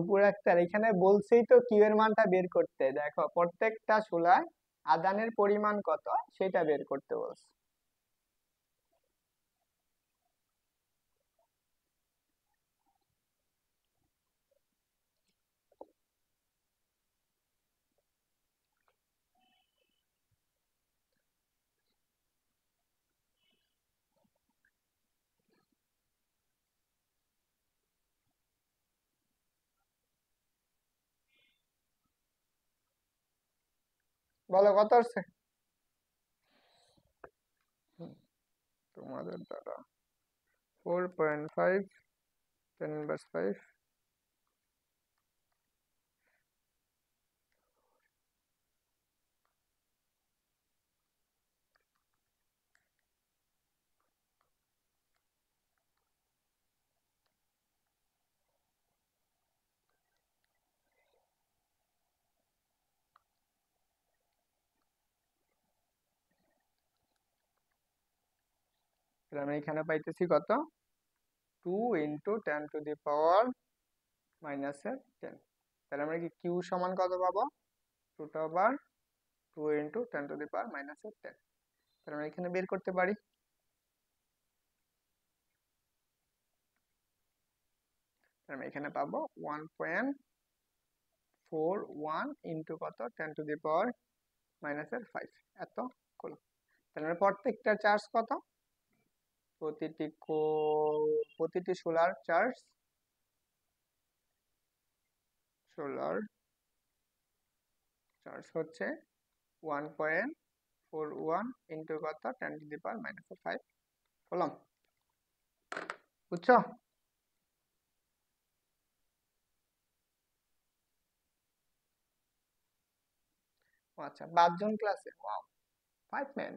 [SPEAKER 1] উপরে একটা এখানে বলছেই তো কিউ এর মানটা বের করতে, দেখো প্রত্যেকটা শোলায় আদানের পরিমাণ কত সেটা বের করতে বলছে। বলো কত আসছে তোমাদের দ্বারা? 4.5 10^5। আমি এখানে পাইতেছি কত? 2 × 10^-10। তাহলে আমরা কি কিউ সমান কত পাবো? 2 × 10^-10। তাহলে আমরা এখানে বের করতে পারি। আমি এখানে পাবো 1.41 × কত 10^-5 এত কুলম্ব। তাহলে প্রত্যেকটা চার্জ কত? প্রতিটি সোলার চার্জ হচ্ছে 1.41 × কত 10^-5 কুলম্ব। বুঝছো? আচ্ছা 5 জন ক্লাসে, ওয়াও 5 ম্যান।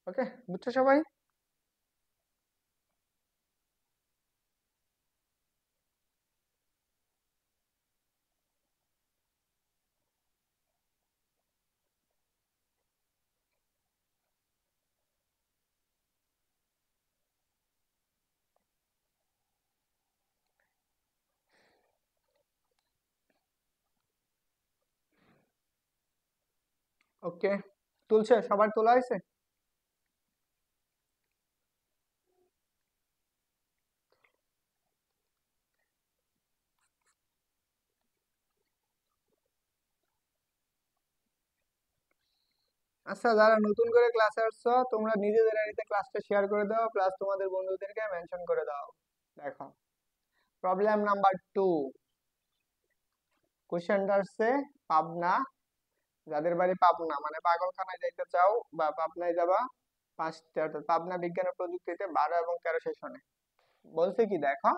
[SPEAKER 1] ওকে, বুঝছো সবাই? ওকে, তুলছে? সবার তোলা হয়েছে? আচ্ছা, যারা নতুন করে ক্লাসে আসছো তোমরা নিজেদের আইডিতে ক্লাসটা শেয়ার করে দাও, প্লাস তোমাদের বন্ধুদেরকে মেনশন করে দাও। দেখো, প্রবলেম নাম্বার 2। কোশ্চেনটা আসছে পাবনা, যাদের বাড়ি পাবনা মানে পাগলখানায় যাইতে চাও বা পাবনায় যাবা 5টা, অর্থাৎ পাবনা বিজ্ঞান ও প্রযুক্তিতে 12 এবং 13 সেশনে বলছে কি দেখো,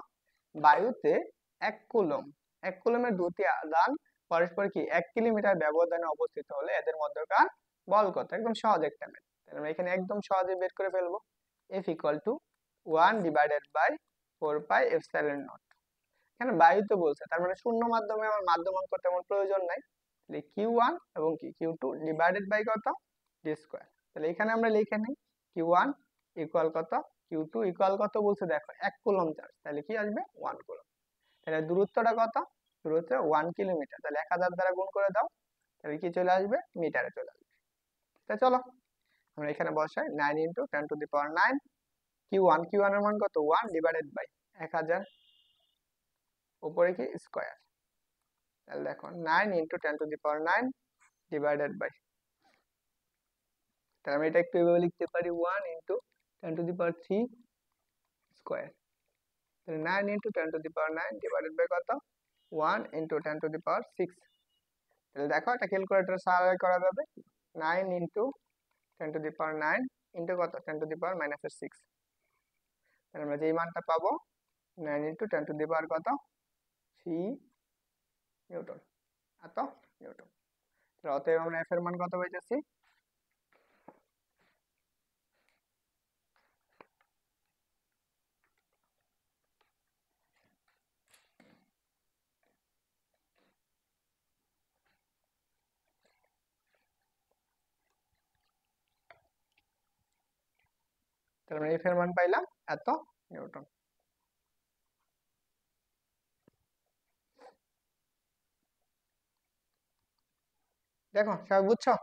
[SPEAKER 1] বায়ুতে 1 কুলম্বের দুটি আধান পরস্পর কি 1 কিলোমিটার ব্যবধানে অবস্থিত হলে এদের মধ্যকার বল কত? একদম সহজ একটা ম্যাথ। তাহলে আমরা এখানে একদম সহজে বের করে ফেলবো। F = 1/4πε0। এখানে বায়ুতে বলছে, তার মানে শূন্য মাধ্যমে আমার মাধ্যমাঙ্ক তেমন প্রয়োজন নাই। তাহলে Q1 এবং কি Q2 ডিভাইডেড বাই কত? d²। তাহলে এখানে আমরা লিখে নিই Q1 = কত, Q2 = কত বলছে দেখো 1 কুলম্ব চার্জ, তাহলে কি আসবে 1 কুলম্ব। তাহলে দূরত্বটা কত? দূরত্ব 1 কিলোমিটার, তাহলে 1000 দ্বারা গুণ করে দাও, তাহলে কি চলে আসবে? মিটারে চলে আসবে। তা চলো আমরা এখানে বসাই 9 × 10⁹ Q1 এর মান কত? 1 ডিভাইডেড বাই 1000, উপরে কি স্কয়ার। তাহলে দেখো 9 × 10⁹ ডিভাইডেড বাই, তাহলে আমি এটা একটু এভাবে লিখতে পারি 1 × 10⁻³ স্কয়ার। তাহলে 9 × 10⁹ ডিভাইডেড বাই কত? 1 × 10⁶। তাহলে দেখো এটা ক্যালকুলেটর সাহায্যে করা যাবে। 9 × 10⁹ ইন্টু কত 10⁻⁶। তাহলে আমরা যে মানটা পাবো 9 × 10⁻³ কত 3 নিউটন, এত নিউটন। তাহলে অতএব আমরা এফ এর মান কত পাইতেছি? তাহলে আমরা এফ এর মান পাইলাম এত নিউটন। দেখো সবাই বুঝছো?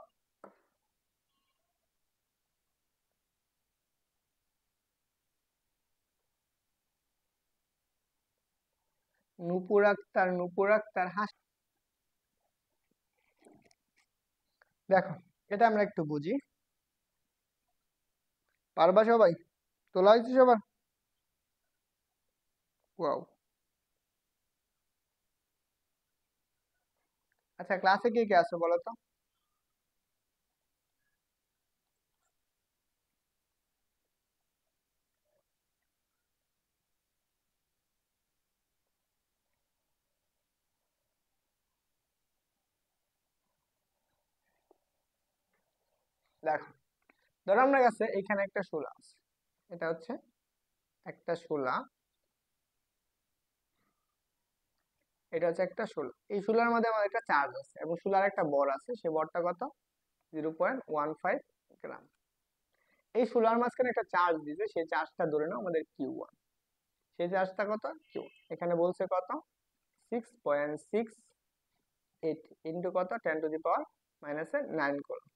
[SPEAKER 1] নূপুর আক্তার হাস। দেখো এটা আমরা একটু বুঝি। পারবা সবাই? তোলা হয়েছে সবার? ওয়াও। আচ্ছা, ক্লাসে কে কে আছো বলো তো? দেখো, ধরো আমার কাছে এখানে একটা শোলা আছে, এটা হচ্ছে একটা শোলা, এটা হচ্ছে একটা শোলা। এই শোলার মধ্যে আমার একটা চার্জ আছে এবং শোলার একটা বর আছে, সে বরটা কত? 0.15 গ্রাম। এই শোলার মাঝখানে একটা চার্জ দিয়েছে, সেই চার্জটা ধরে নাও আমাদের Q1। সেই চার্জটা কত? Q, এখানে বলছে কত? 6.68 ইন্টু কত? 10⁻⁹ করো।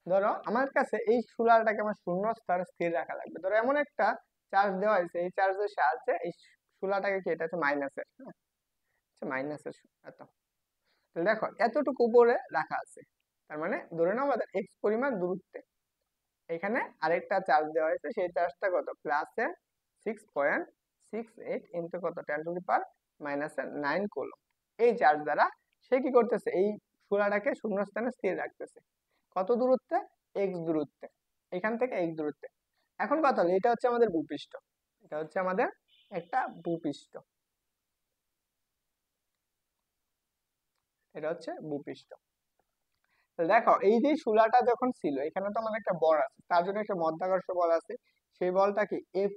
[SPEAKER 1] ধরো আমার কাছে এই শোলাটাকে আমার শূন্য স্থানে স্থির রাখা লাগবে। ধরো এমন একটা চার্জ দেওয়া হয়েছে, এই চার্জের সাহায্যে এই শোলাটাকে কি, এটা হচ্ছে মাইনাসের, হ্যাঁ, মাইনাসের এত। তাহলে দেখো এতটুকু উপরে রাখা আছে, তার মানে ধরে নাও আমাদের এক্স পরিমাণ দূরত্বে এখানে আরেকটা চার্জ দেওয়া হয়েছে, সেই চার্জটা কত? প্লাসে 6.68 ইন্টু কত? 10⁻⁹ কুলম্ব। এই চার্জ দ্বারা সে কি করতেছে? এই শোলাটাকে শূন্য স্থানে স্থির রাখতেছে। কত দূরত্বে? এক্স দূরত্বে, এখান থেকে এক্স দূরত্বে। এখন কথা হলো, এটা হচ্ছে আমাদের ভূপৃষ্ঠ, এটা হচ্ছে আমাদের একটা ভূপৃষ্ঠ, এটা হচ্ছে ভূপৃষ্ঠ। দেখো এই যে শূলাটা যখন ছিল, এখানে তো আমাদের একটা বল আছে, তার জন্য একটা মধ্যাকর্ষণ বল আছে। সেই বলটা কি এফ,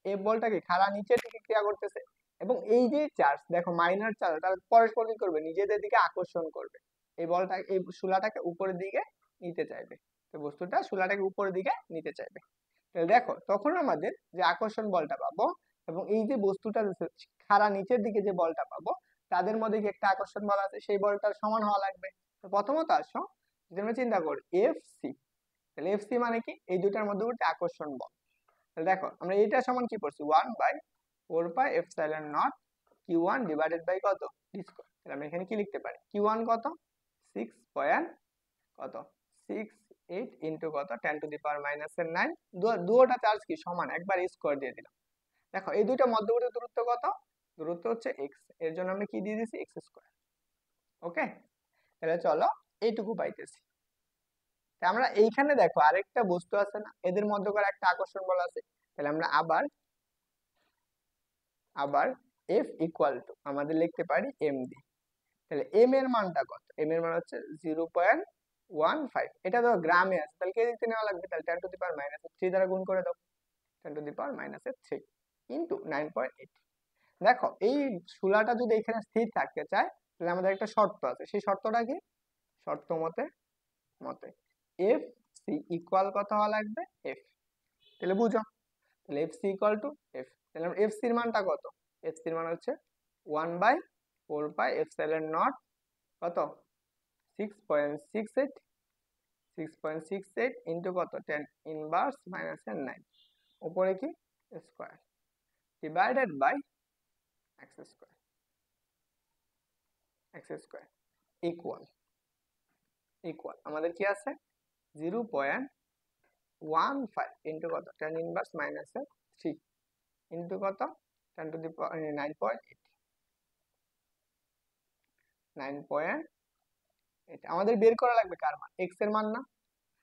[SPEAKER 1] এফ বলটা কি খাড়া নিচের দিকে ক্রিয়া করতেছে, এবং এই যে চার্জ দেখো মাইনার চার্জ, তারা পরস্পর কি করবে? নিজেদের দিকে আকর্ষণ করবে। এই বলটা এই শূলাটাকে উপরের দিকে নিতে চাইবে, তো বস্তুটা শূলাটাকে উপরের দিকে নিতে চাইবে। তাহলে দেখো তখন আমাদের যে আকর্ষণ বলটা পাবো এবং এই যে বস্তুটা খাড়া নিচের দিকে যে বলটা পাবো, তাদের মধ্যে কি একটা আকর্ষণ বল আছে, সেই বলটার সমান হওয়া লাগবে। তো প্রথমত আসো যদি আমরা চিন্তা করি এফ সি, তাহলে এফ সি মানে কি? এই দুটার মধ্যবর্তী আকর্ষণ বল। তাহলে দেখো আমরা এটা সমান কি পড়ছি? 1/4πε0 Q1 ডিভাইডেড বাই কত? D square. তাহলে আমরা এখানে কি লিখতে পারি? Q1 কত? 6 পয়েন্ট কত? 68 ইন্টু কত? 10⁻⁹ দুটোটা চার্জ কি সমান, একবার স্কয়ার দিয়ে দিলাম। দেখো এই দুইটা মধ্যবর্তী দূরত্ব কত? দূরত্ব হচ্ছে এক্স, এর জন্য আমরা কি দিয়ে দিয়েছি? X square. ওকে, তাহলে চলো এইটুকু পাইতেছি। আমরা এইখানে দেখো আরেকটা বস্তু আছে না, এদের মধ্যে করে একটা আকর্ষণ বল আছে। তাহলে আমরা আবার আবার এফ ইকুয়াল টু আমাদের লিখতে পারি এম দি। তাহলে এম এর মানটা কত? এম এর মান হচ্ছে 0.15। এটা তো গ্রামে আছে, তাহলে কেজিতে নেওয়া লাগবে। তাহলে 10⁻³ দ্বারা গুণ করে দাও, 10⁻³ ইন্টু 9.8। দেখো এই শূলাটা যদি এখানে স্থির থাকতে চায়, তাহলে আমাদের একটা শর্ত আছে। সেই শর্তটা কি? শর্ত মতে মতে এফ সি ইকুয়াল কত হওয়া লাগবে? এফ। তাহলে বুঝো, তাহলে F C equal to F. তাহলে এফ সির মানটা কত? এফ সির মান হচ্ছে 1/4πε0 কত? 6.68 ইন্টু কত? 10⁻⁹ উপরে কি square divided by x square, equal আমাদের কি আছে? 0.15 ইন্টু কত? 10⁻⁻³ ইন্টু কত? 9.8 আমাদের বের করা লাগবে কার মান? এক্স এর মান না?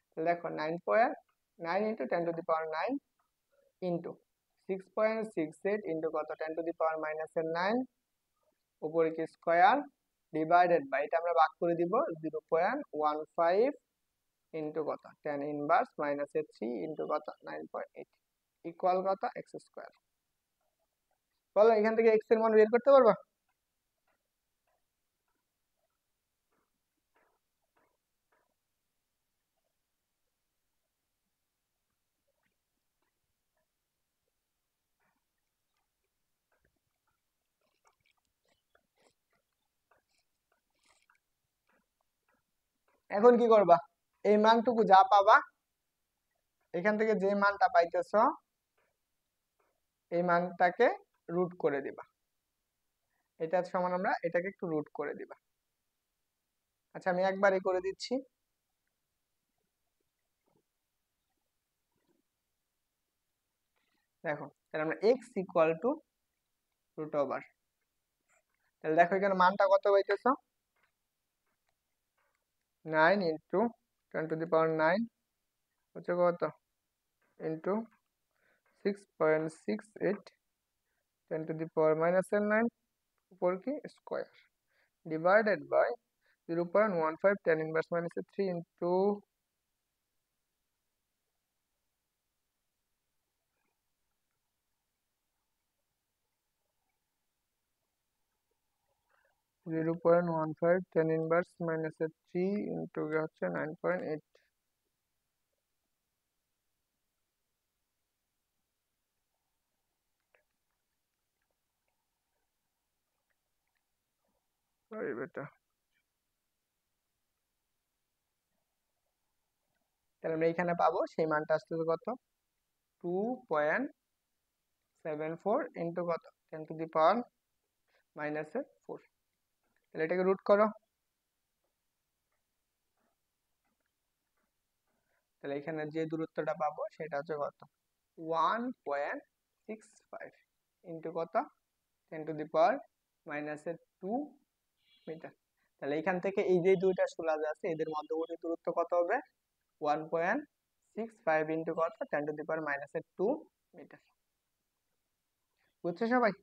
[SPEAKER 1] তাহলে দেখো 9.9 ইন্টু 10⁹ ইন্টু 6.68 ইন্টু কত? 10⁻⁹ উপরে কি স্কয়ার ডিভাইডেড বাই, এটা আমরা ভাগ করে দিব 0.15 ইন্টু কত? 10⁻⁻³ ইন্টু কত? 9.8 ইকুয়াল কত? X square. বলো এখান থেকে এক্স এর মান বের করতে পারবা? এখন কি করবা? এই মানটুকু যা পাবা, এখান থেকে যে মানটা পাইতেছ এই মানটাকে রুট করে দিবা। এটা সমান আমরা এটাকে একটু রুট করে দিবা। আচ্ছা আমি একবারই করে দিচ্ছি। দেখো তাহলে আমরা x equal to root over. তাহলে দেখো এখানে মানটা কত পাইতেছো, 9 ইন্টু 10⁻9 হচ্ছে কত, ইন্টু 6.68 10⁻⁻9 উপর কি square, divided by 0.15 10⁻³ into 0.15 10⁻³ into হচ্ছে 9.8। সরি বেটা, তাহলে আমরা এখানে পাবো সেই মানটা আসতেছে কত, 2.74 ইন্টু কত 10⁻⁻⁴। তাহলে এটাকে রুট করো, তাহলে এখানে যে দূরত্বটা পাবো সেটা হচ্ছে কত, 1.65 ইন্টু কত 10⁻⁻² মিটার। তাহলে এখান থেকে এই যে দুইটা শোলা আছে এদের মধ্যবর্তী দূরত্ব কত হবে, 1.65 ইন্টু কত 10⁻⁻² মিটার। বুঝছো সবাই?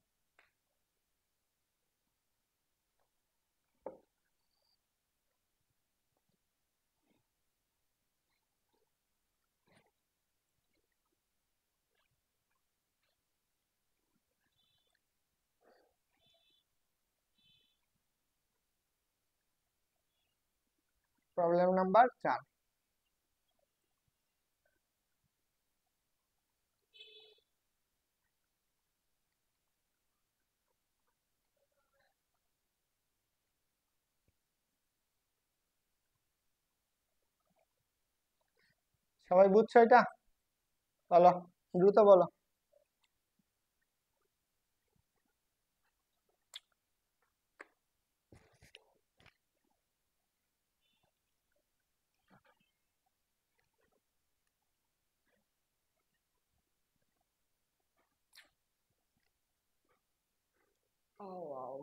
[SPEAKER 1] Problem number 4। সবাই বুঝছো এটা? বলো, দ্রুত বলো। ও ওয়াও।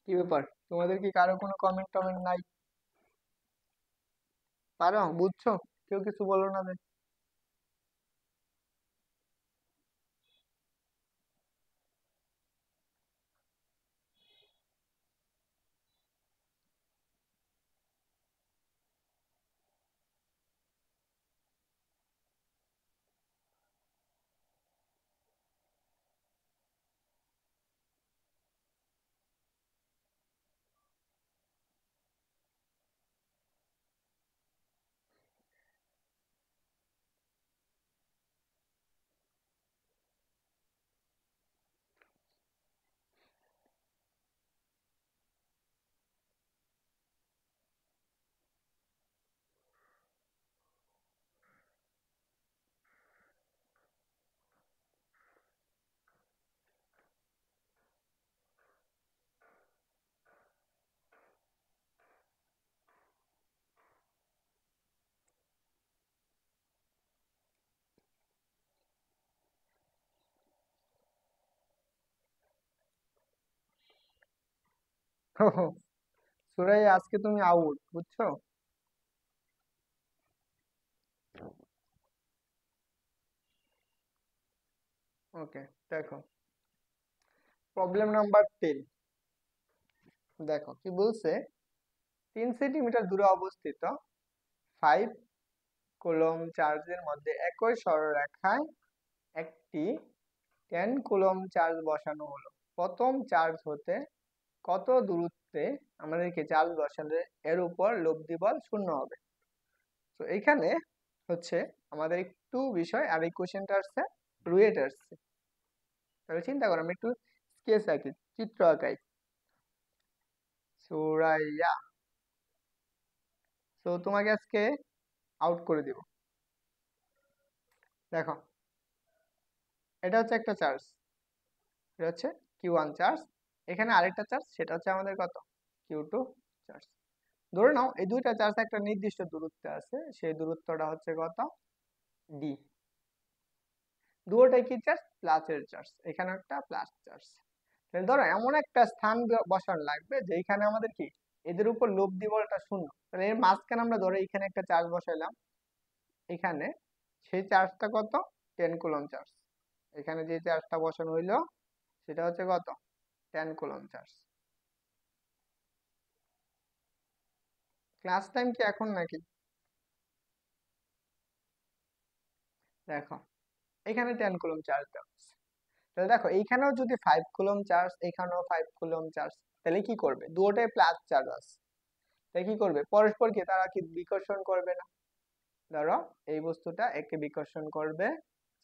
[SPEAKER 1] কি ব্যাপার, তোমাদের কি কারো কোনো কমেন্ট টমেন্ট নাই? পারো, বুঝছো? কেউ কিছু বলো না যে? সুরাই, আজকে তুমি আউট, বুঝছো? ওকে, দেখো প্রবলেম নাম্বার 10। দেখো কি বলছে, 3 সেন্টিমিটার দূরে অবস্থিত 5 কুলম্ব চার্জের মধ্যে একই সরলরেখায় একটি 10 কুলম চার্জ বসানো হলো। প্রথম চার্জ হতে কত দূরত্বে আমাদেরকে চার্জ বসালে এর উপর লব্ধি বল শূন্য হবে। তো এখানে হচ্ছে আমাদের একটু বিষয়, আর এই কোশ্চেনটা আসছে রুয়েট আসছে। তাহলে চিন্তা করো, আমি একটু স্কেচ আঁকি, চিত্র আঁকাই। সুরাইয়া, তো তোমাকে আজকে আউট করে দিব। দেখো, এটা হচ্ছে একটা চার্জ, এটা হচ্ছে Q1 চার্জ, এখানে আরেকটা চার্জ, সেটা হচ্ছে আমাদের কত, Q2 চার্জ। ধরে নাও এই দুইটা চার্জ একটা নির্দিষ্ট দূরত্বে আছে, সেই দূরত্বটা হচ্ছে কত, D। দুটোটাই কি চার্জ, প্লাসের চার্জ, এখানে একটা প্লাস চার্জ। তাহলে ধরো এমন একটা স্থান বসানো লাগবে যেখানে আমাদের কি এদের উপর লব্ধি বলটা শূন্য। তাহলে এর মাঝখানে আমরা ধরো এখানে একটা চার্জ বসাইলাম, এখানে সেই চার্জটা কত, 10 কুলম চার্জ। এখানে যে চার্জটা বসানো হইলো সেটা হচ্ছে কত, 10 কুলম চার্জ। ক্লাস টাইম কি এখন নাকি? দেখো এখানে 10 কুলম চার্জ দেওয়া আছে। তাহলে দেখো এইখানেও যদি 5 কুলম চার্জ, এখানেও 5 কুলম চার্জ, তাহলে কি করবে, দুটোটাই প্লাস চার্জ আছে, তাই কি করবে, পরস্পরকে তারা কি বিকর্ষণ করবে না। ধরো এই বস্তুটা একে বিকর্ষণ করবে,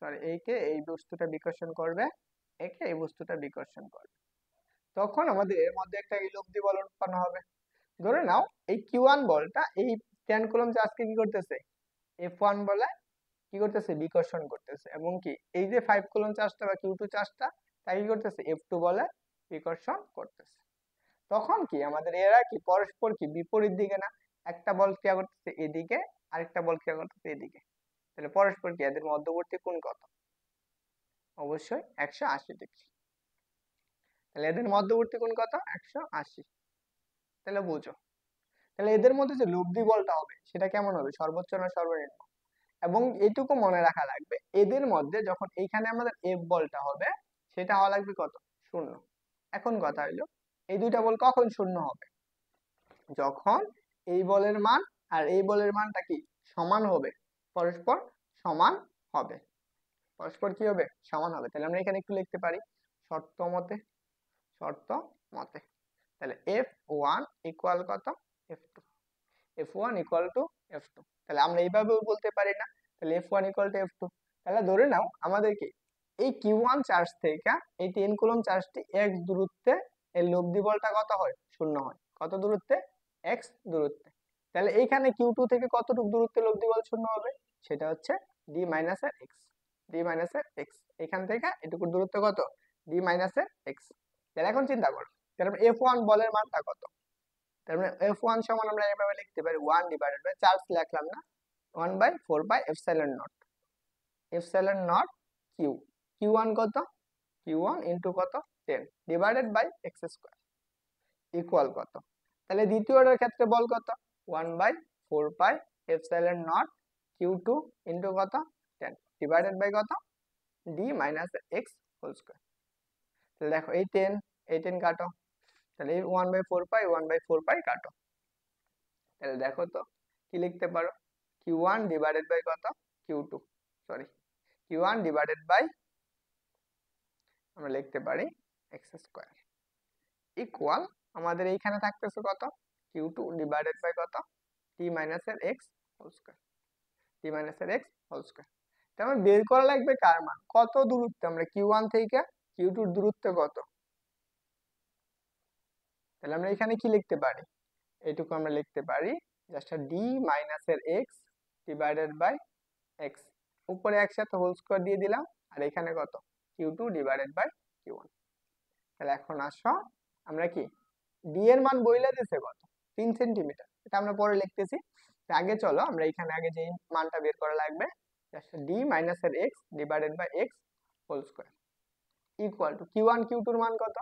[SPEAKER 1] সরি এইকে এই বস্তুটা বিকর্ষণ করবে, একে এই বস্তুটা বিকর্ষণ করবে, তখন আমাদের এর মধ্যে একটা ইলব্ধি বল উৎপন্ন হবে। ধরে নাও এই Q1 বলটা এই 10 কুলম চার্জকে কি করতেছে, F1 বলে কি করতেছে, বিকর্ষণ করতেছে, এবং কি এই যে 5 কুলম চার্জটা বা Q2 চার্জটা তাই কি করতেছে, F2 বলে বিকর্ষণ করতেছে। তখন কি আমাদের এরা কি পরস্পর কি বিপরীত দিকে না, একটা বল ক্রিয়া করতেছে এদিকে, আরেকটা বল ক্রিয়া করতেছে এদিকে, তাহলে পরস্পর কি এদের মধ্যবর্তী কোণ কত, অবশ্যই 180 ডিগ্রি। তাহলে এদের মধ্যবর্তী কোণ কত, 180। তাহলে বুঝো, তাহলে এদের মধ্যে যে লব্ধি বলটা হবে সেটা কেমন হবে, সর্বোচ্চ না সর্বনিম্ন। এবং এটুকু মনে রাখা লাগবে, এদের মধ্যে যখন এইখানে আমাদের এফ বলটা হবে সেটা হওয়া লাগবে কত, শূন্য। এখন কথা হইলো এই দুইটা বল কখন শূন্য হবে, যখন এই বলের মান আর এই বলের মানটা কি সমান হবে, পরস্পর সমান হবে, পরস্পর কি হবে, সমান হবে। তাহলে আমরা এখানে একটু লিখতে পারি শর্ত মতে, শর্ত মতে। তাহলে F1 ইকুয়াল কত, F2, F1 equal to F2। তাহলে আমরা এইভাবেও বলতে পারি না, তাহলে F1 ইকুয়াল টু F2। তাহলে ধরে নাও আমাদেরকে এই Q1 চার্জ থেকে এই 10 কুলম চার্জটি x দূরত্বে এর লব্ধি বলটা কত হয়, শূন্য হয়। কত দূরত্বে, x দূরত্বে। তাহলে এইখানে Q2 থেকে কতটুকু দূরত্বে লব্ধি বল শূন্য হবে, সেটা হচ্ছে d মাইনাস এর x, d মাইনাস এর x, এখান থেকে এটুকু দূরত্ব কত, d মাইনাস এর x। তাহলে এখন চিন্তা করো, তাহলে F1 বলের মানটা কত, তার মানে F1 সমান আমরা এভাবে লিখতে পারি 1 ডিভাইডেড বাই, চার্জ লিখলাম না, 1 by 4 by epsilon naught, epsilon naught Q, Q1 কত, Q1 ইনটু কত, 10 divided by x square equal কত। তাহলে দ্বিতীয় অর্ডার ক্ষেত্রে বল কত, 1 by 4 pi epsilon naught Q2 into কত, 10 ডিভাইডেড বাই কত, d minus x whole square. তাহলে দেখো এই 10 এই 10 কাটো, তাহলে এই 1 বাই 4 পাই 1 বাই 4 পাই কাটো। তাহলে দেখো তো কি লিখতে পারো, Q1 ডিভাইডেড বাই কত, Q2, sorry Q1 divided by আমরা লিখতে পারি x স্কয়ার ইকুয়াল, আমাদের এইখানে থাকতেছে কত, Q2 ডিভাইডেড বাই কত, t মাইনাস এর x whole square, t minus এর x হোল স্কয়ার। তাহলে বের করা লাগবে কার মান, কত দূরত্বে আমরা Q1 থেকে Q2 এর দূরত্ব কত। তাহলে আমরা এখানে কি লিখতে পারি, এইটুকু আমরা লিখতে পারি জাস্ট d মাইনাস এর x ডিভাইডেড বাই x, উপরে একসাথে হোল স্কয়ার দিয়ে দিলাম, আর এখানে কত, Q2 ডিভাইডেড বাই Q1। তাহলে এখন আসো আমরা কি d এর মান বইলা দিছে কত, 3 সেন্টিমিটার, এটা আমরা পরে লিখতেছি। আগে চলো আমরা এখানে আগে যে মানটা বের করা লাগবে, জাস্ট d মাইনাস এর x divided by x whole square equal to Q1 Q2 এর মান কত,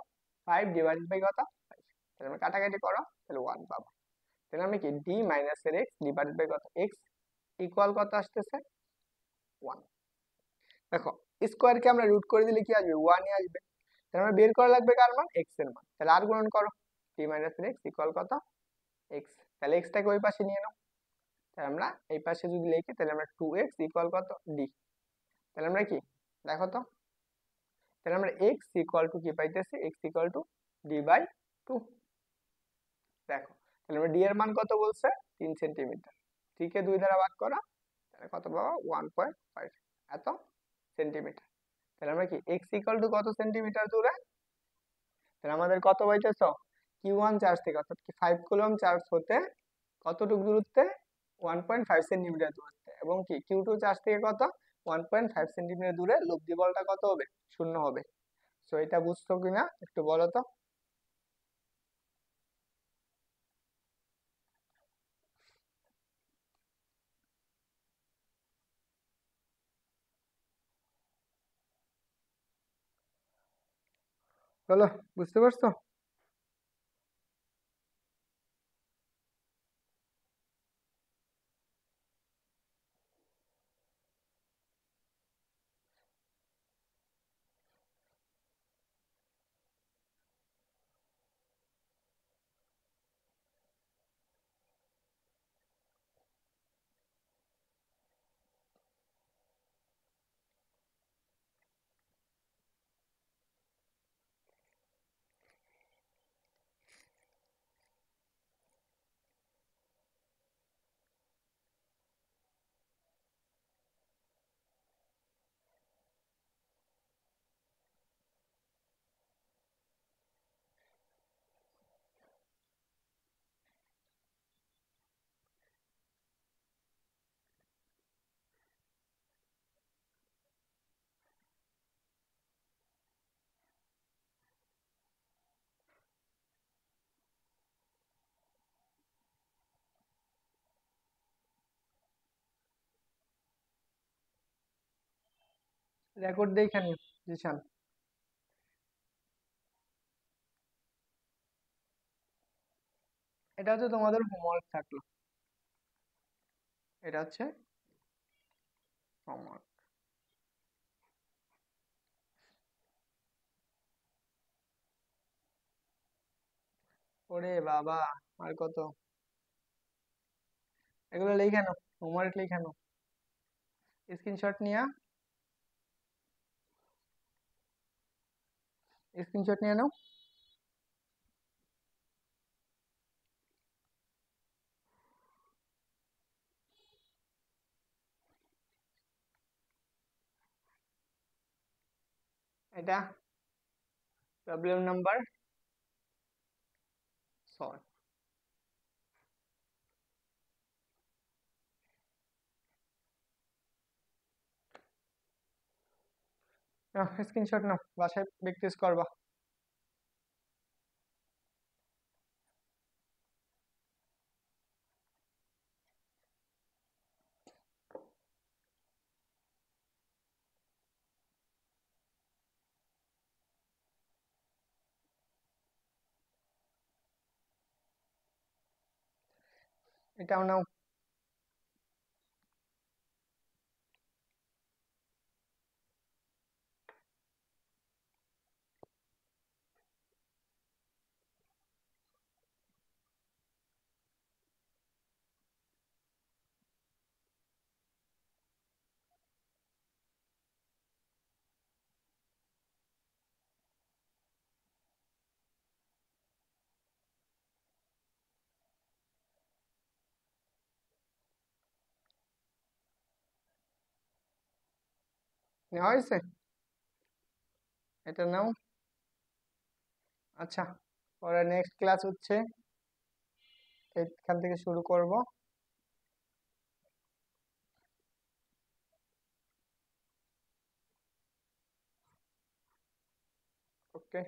[SPEAKER 1] 5 ডিভাইডেড বাই কত, 5। তাহলে আমরা কাটাকাটি করো, তাহলে 1 পাবো। তাহলে আমরা কি d মাইনাস এর x ডিভাইডেড বাই কত, x ইকুয়াল কত আসতেছে, 1। দেখো স্কয়ারকে আমরা রুট করে দিলে কি আসবে, 1 ই আসবে। তাহলে আমরা বের করা লাগবে কার মান, x এর মান। তাহলে আর গুণন করো, d মাইনাস এর x ইকুয়াল কত, x। তাহলে x টাকে ওই পাশে নিয়ে নাও, তাহলে আমরা এই পাশে যদি লিখি তাহলে আমরা 2x ইকুয়াল কত, d। তাহলে আমরা কি দেখো তো তাহলে আমরা এক্স ইকুয়াল টু কি পাইতেছি, এক্স ইকুয়াল টু d/2। দেখো তাহলে আমরা ডি এর মান কত বলছে, 3 সেন্টিমিটার। 3 কে 2 দ্বারা ভাগ করা, তাহলে কত পাবো, 1.5 এত সেন্টিমিটার। তাহলে আমরা কি এক্স ইকুয়াল টু কত সেন্টিমিটার দূরে, তাহলে আমাদের কত পাইতেছো, Q1 চার্জ থেকে অর্থাৎ কি 5 কুলম্ব চার্জ হতে কতটুকু দূরত্বে, 1.5 সেন্টিমিটার দূরত্বে, এবং কি Q2 চার্জ থেকে কত, 1.5 সেন্টিমিটার দূরে লব্ধি বলটা কত হবে, 0 হবে। সো এটা বুঝছো কিনা একটু বলো তো। বলো, বুঝতে পারছো? রেকর্ড দেখে নিও জিশান। এটা হচ্ছে তোমাদের হোমওয়ার্ক থাকলো, এটা হচ্ছে হোমওয়ার্ক। ওরে বাবা, আর কত, এগুলো লিখে নাও, হোমওয়ার্ক লিখে নাও, স্ক্রিনশট নিয়ে, স্ক্রিনশট নিয়ে নাও। এটা প্রবলেম নাম্বার সলভ। স্ক্রিনশট নাও, বাসায় প্র্যাকটিস করবা। এটাও নাও। নেওয়া হয়েছে, এটা নাও। আচ্ছা, পরে নেক্সট ক্লাস হচ্ছে এখান থেকে শুরু করব। ওকে।